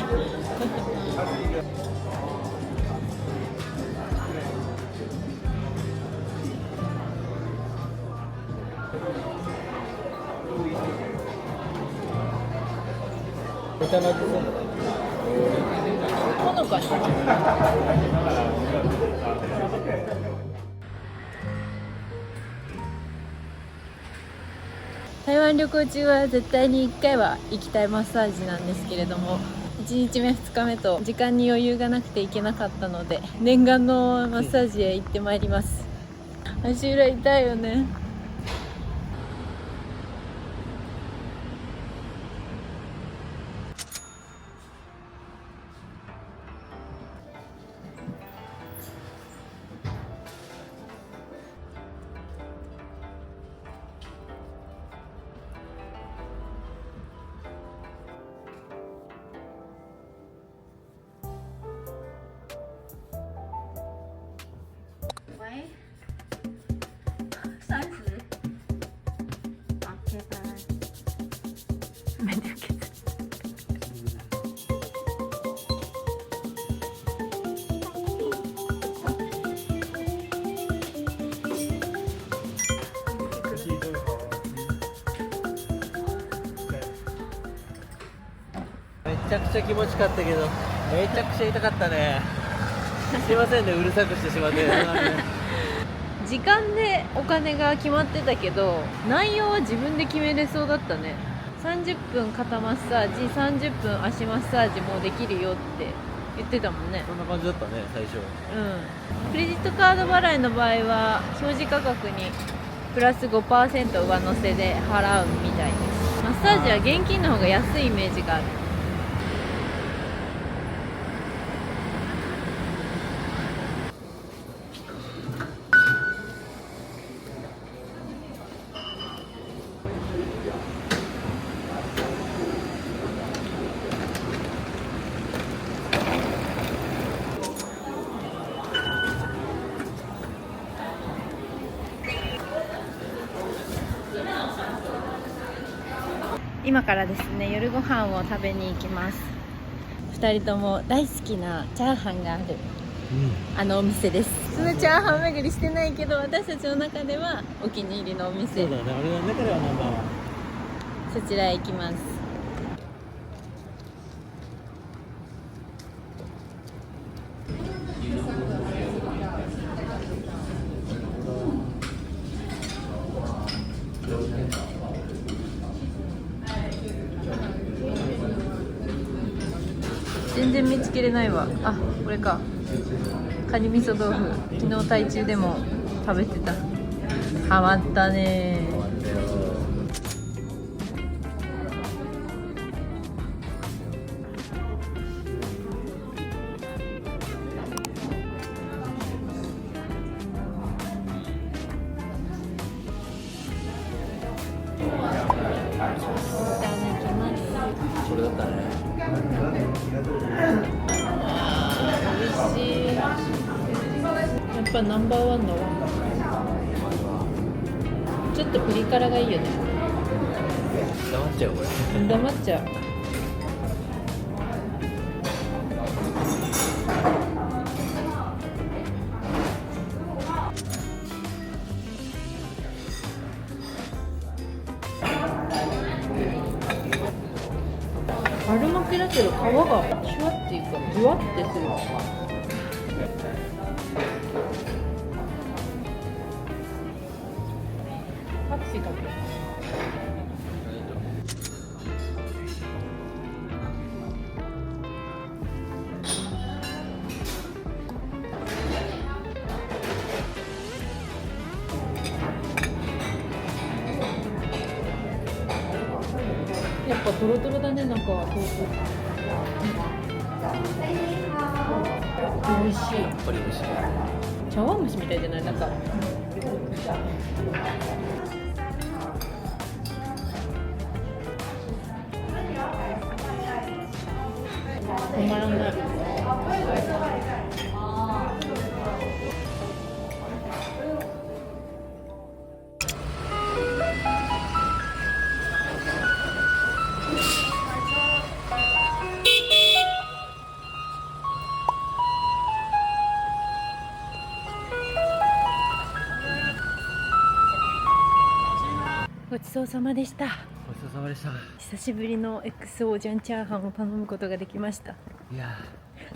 お茶の味そうだね。
ほのかに。台湾旅行中は絶対に1回は行きたいマッサージなんですけれども、1日目2日目と時間に余裕がなくて行けなかったので、念願のマッサージへ行ってまいります。足裏痛いよね。
めちゃくちゃ気持ちかったけど、めちゃくちゃ痛かったね。すいませんね、うるさくしてしまって。
時間でお金が決まってたけど、内容は自分で決めれそうだったね。30分肩マッサージ、30分足マッサージもできるよって言ってたもんね。
そんな感じだったね、最初。
クレジットカード払いの場合は表示価格にプラス 5% 上乗せで払うみたいです。ッサージは現金の方が安いイメージがある。今からですね、夜ご飯を食べに行きます。2人とも大好きなチャーハンがある、あのお店です。そのチャーハン巡りしてないけど、私たちの中ではお気に入りのお店。
そうだね、俺の中ではナンバーワン。
そちらへ行きます。全然見つけれないわ。あ、これか。カニ味噌豆腐。昨日台中でも食べてた。ハマったね。
これだったね。
美味しい。やっぱナンバーワンだわ。ちょっとピリ辛がいいよね。
黙っちゃうこれ。
黙っちゃう。春巻きだけど皮がシュワっていうかジュワってする。パクチーかける。やっぱトロトロだね、中は豆腐。美味しい。
やっぱり美味しい。
茶碗蒸しみたいじゃない？なんか止まらない。ごちそうさまでした。
ごちそうさまでした。
久しぶりの XO ジャンチャーハンを頼むことができました。
いや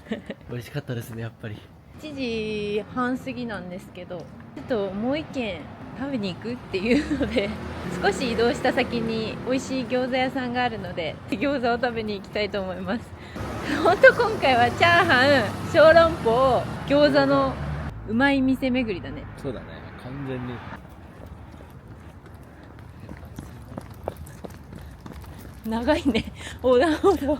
ー、美味しかったですね、やっぱり。
1時半過ぎなんですけど、ちょっともう一軒食べに行くっていうので少し移動した先に美味しい餃子屋さんがあるので、餃子を食べに行きたいと思います。本当今回はチャーハン、小籠包、餃子のうまい店巡りだね。
そうだね、完全に。
長いね、横断歩道。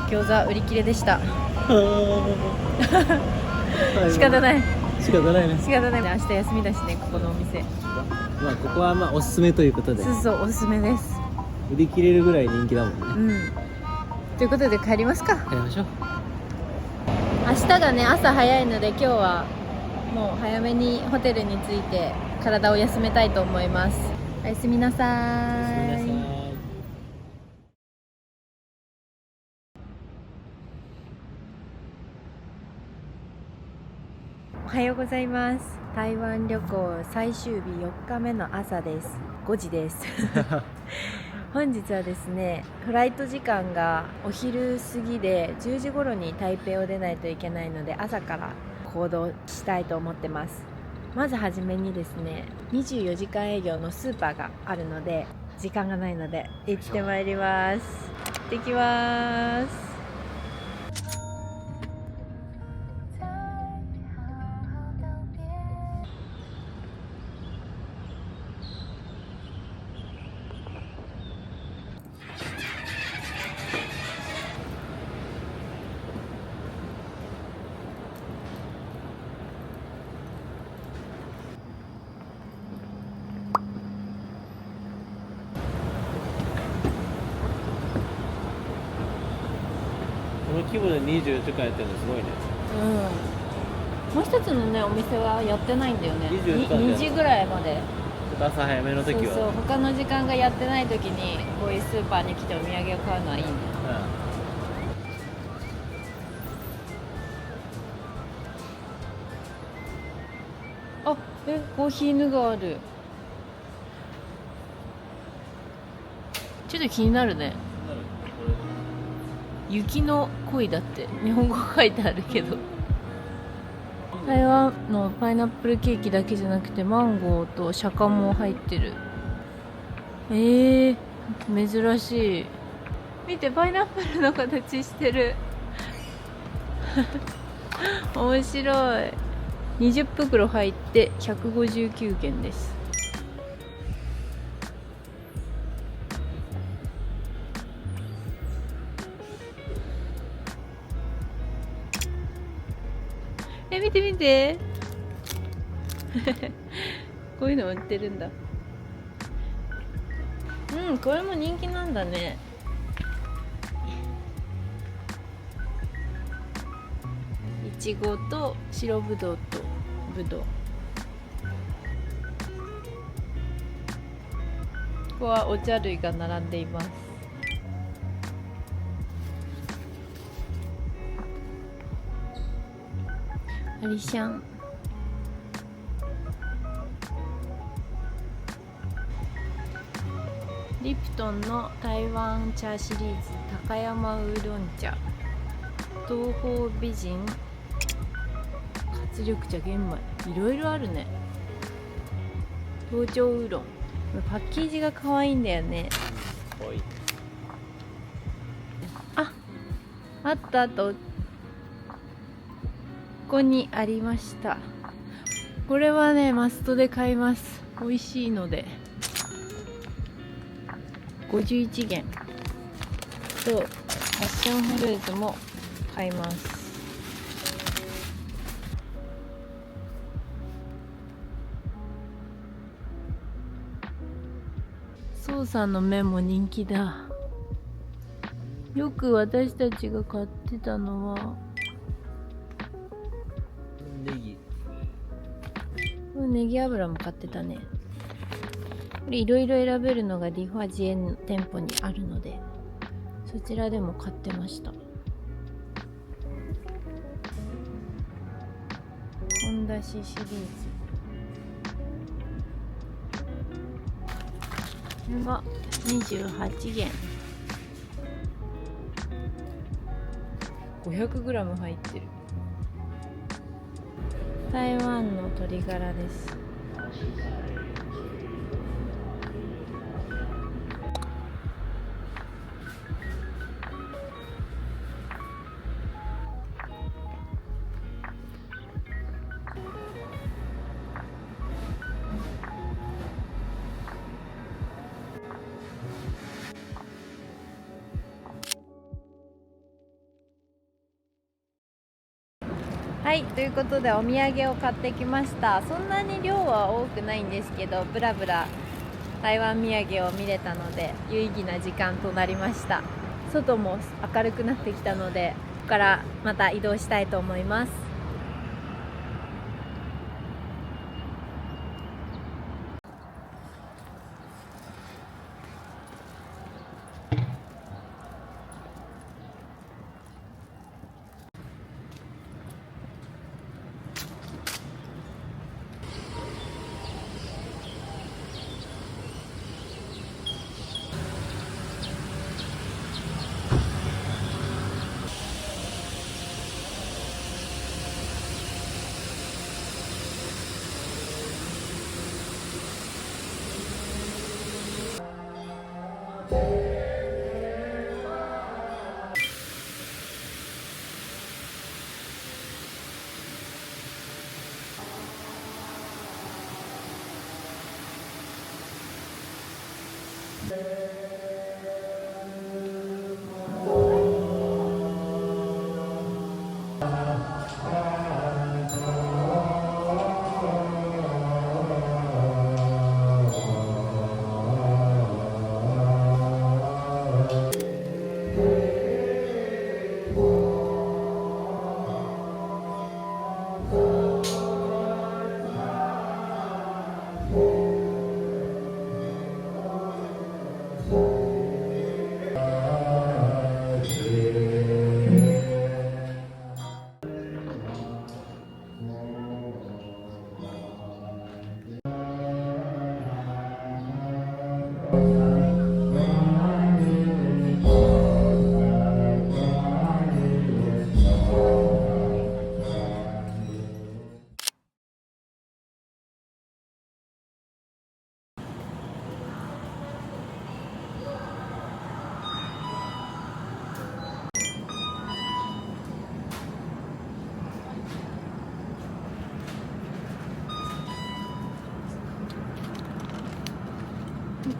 餃子売り切れでした。仕方ない。
仕方ないね。
仕方ない。明日休みだしね、ここのお店。
まあここはまあおすすめということで、
そうそう、おすすめです。
売り切れるぐらい人気だもんね。
うん。ということで帰りますか。
帰りましょう。
明日がね、朝早いので今日はもう早めにホテルに着いて体を休めたいと思います。おやすみなさーい。おはようございます。台湾旅行最終日4日目の朝です。5時です本日はですね、フライト時間がお昼過ぎで10時頃に台北を出ないといけないので、朝から行動したいと思ってます。まずはじめにですね、24時間営業のスーパーがあるので、時間がないので行ってまいります。行ってきます。
この規模で24時間やってるのすごいね。
もう一つのね、お店はやってないんだよね。
24時間
2時ぐらいまで。
朝早めの時は。
そう他の時間がやってない時にこういうスーパーに来てお土産を買うのはいいね。あ、コーヒーヌがある。ちょっと気になるね。雪の恋だって日本語書いてあるけど、台湾のパイナップルケーキだけじゃなくてマンゴーとシャカも入ってる。珍しい。見て、パイナップルの形してる面白い。20袋入って159元です。見て見てこういうの売ってるんだ。これも人気なんだね。いちごと白ぶどうとぶどう。ここはお茶類が並んでいます。アリシャン。リプトンの台湾茶シリーズ高山ウーロン茶、東方美人活力茶玄米、いろいろあるね。東京ウーロン、パッケージが可愛いんだよね。あったあとここにありました。これはね、マストで買います。美味しいので。51元とパッションフルーツも買います。宋さんの麺も人気だ。よく私たちが買ってたのはネギ油も買ってたね。これいろいろ選べるのがディファジエの店舗にあるので、そちらでも買ってました。本だしシリーズ、これが28元、500g 入ってる。台湾の鶏ガラです。はい、ということでお土産を買ってきました。そんなに量は多くないんですけど、ブラブラ台湾土産を見れたので有意義な時間となりました。外も明るくなってきたので、ここからまた移動したいと思います。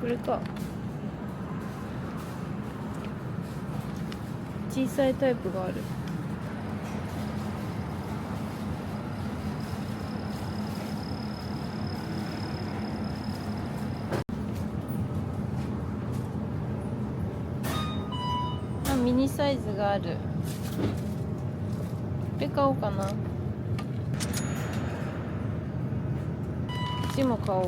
これか。小さいタイプがある。あ、ミニサイズがある。これ買おうかな。こっちも買おう。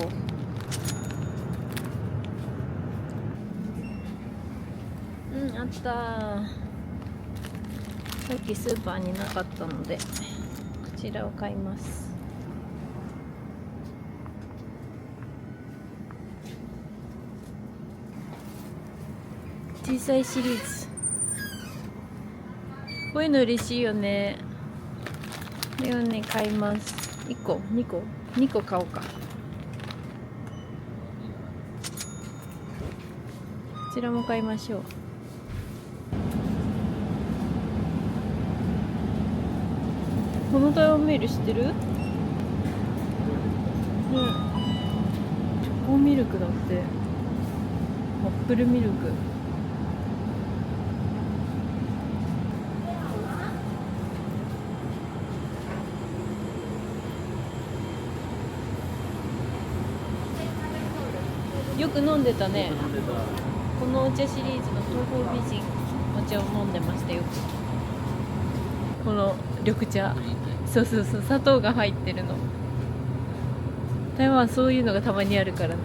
あったー。さっきスーパーになかったのでこちらを買います。小さいシリーズ、こういうの嬉しいよね。これをね買います。1個2個2個買おうか。こちらも買いましょう。この台湾メール知ってる？ね、チョコミルクだって。アップルミルク。よく飲んでたね。このお茶シリーズの東方美人お茶を飲んでましたよ。この緑茶、そうそうそう、砂糖が入ってるの。台湾はそういうのがたまにあるからね。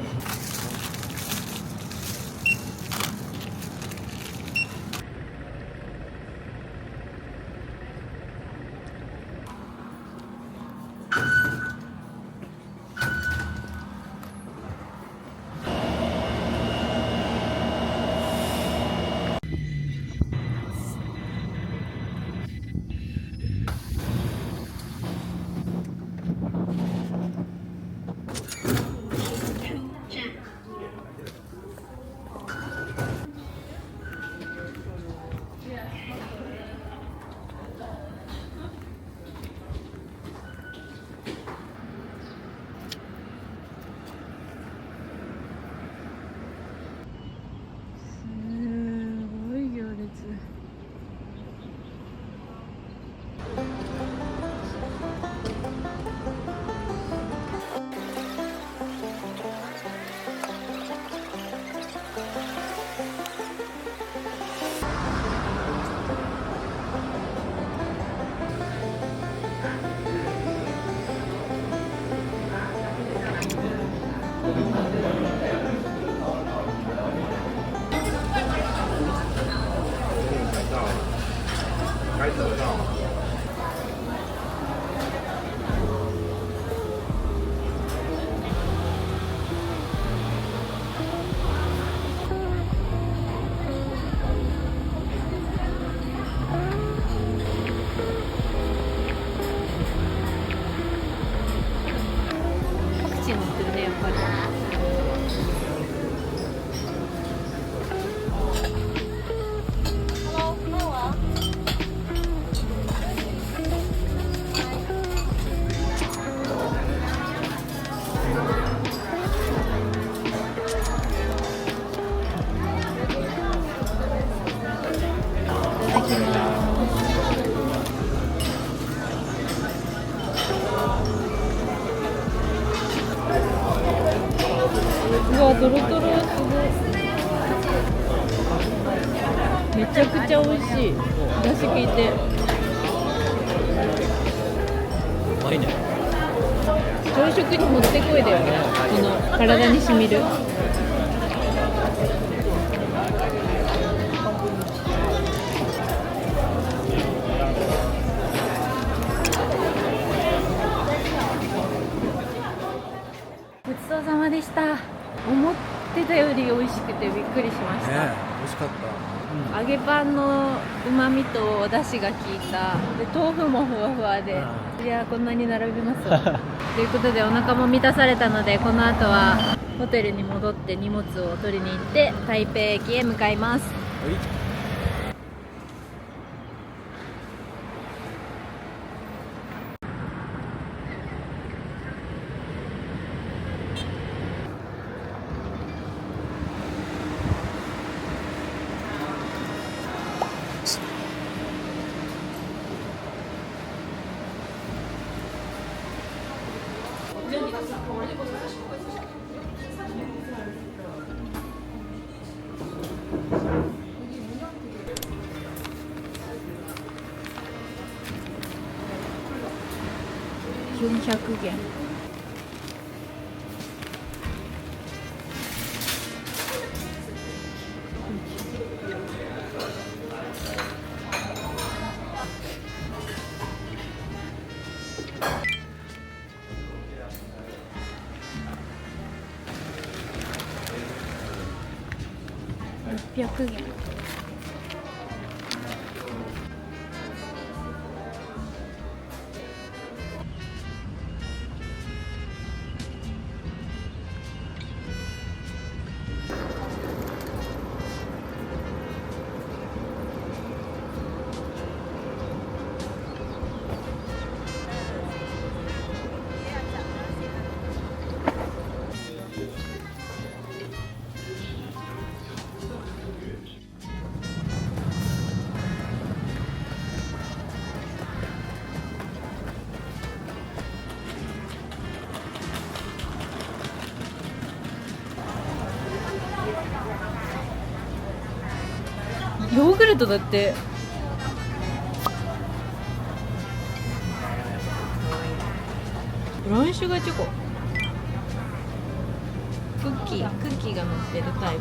该得到。
パクチー乗ってるね、やっぱり。うわ、トロトロ、すごい。めちゃくちゃ美味しい。出汁効いて。
うまいね。
朝食にもってこいだよね。この体に染みる。ごちそうさまでした。思ってたより美味しくてびっくりしました。
美味しかった。
揚げパンの旨味とお出汁が効いた。で、豆腐もふわふわで、いやこんなに並びますということでお腹も満たされたので、この後はホテルに戻って荷物を取りに行って台北駅へ向かいます。400元。600元。ヨーグルトだって。ブラウンシュガーチョコ。クッキーが乗ってるタイプ。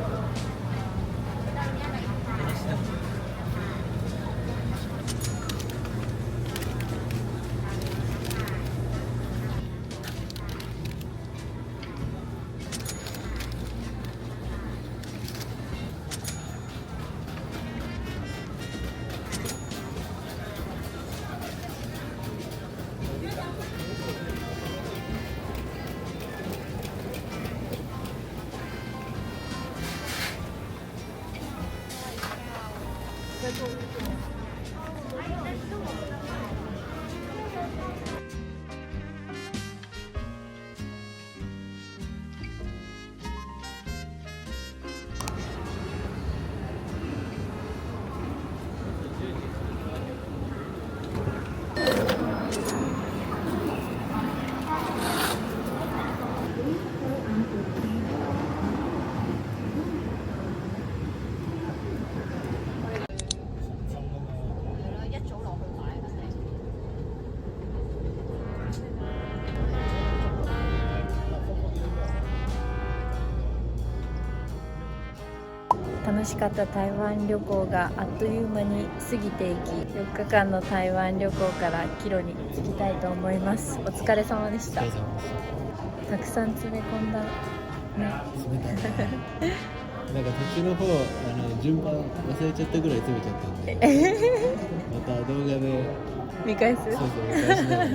楽しかった台湾旅行があっという間に過ぎていき、4日間の台湾旅行から帰路に着きたいと思います。お疲れ様でした。たくさん詰め込んだね。
なんか途中の方順番忘れちゃったぐらい詰めちゃったんでまた動画で
見返す。
そうそう見返しながら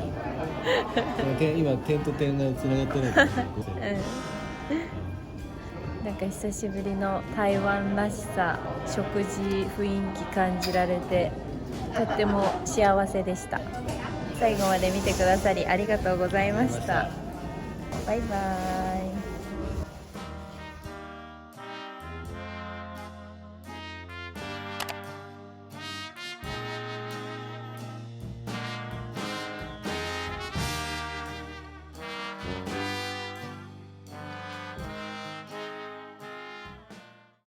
今点と点がつながってないから、
なんか久しぶりの台湾らしさ、食事雰囲気感じられてとっても幸せでした。最後まで見てくださりありがとうございました。バイバーイ。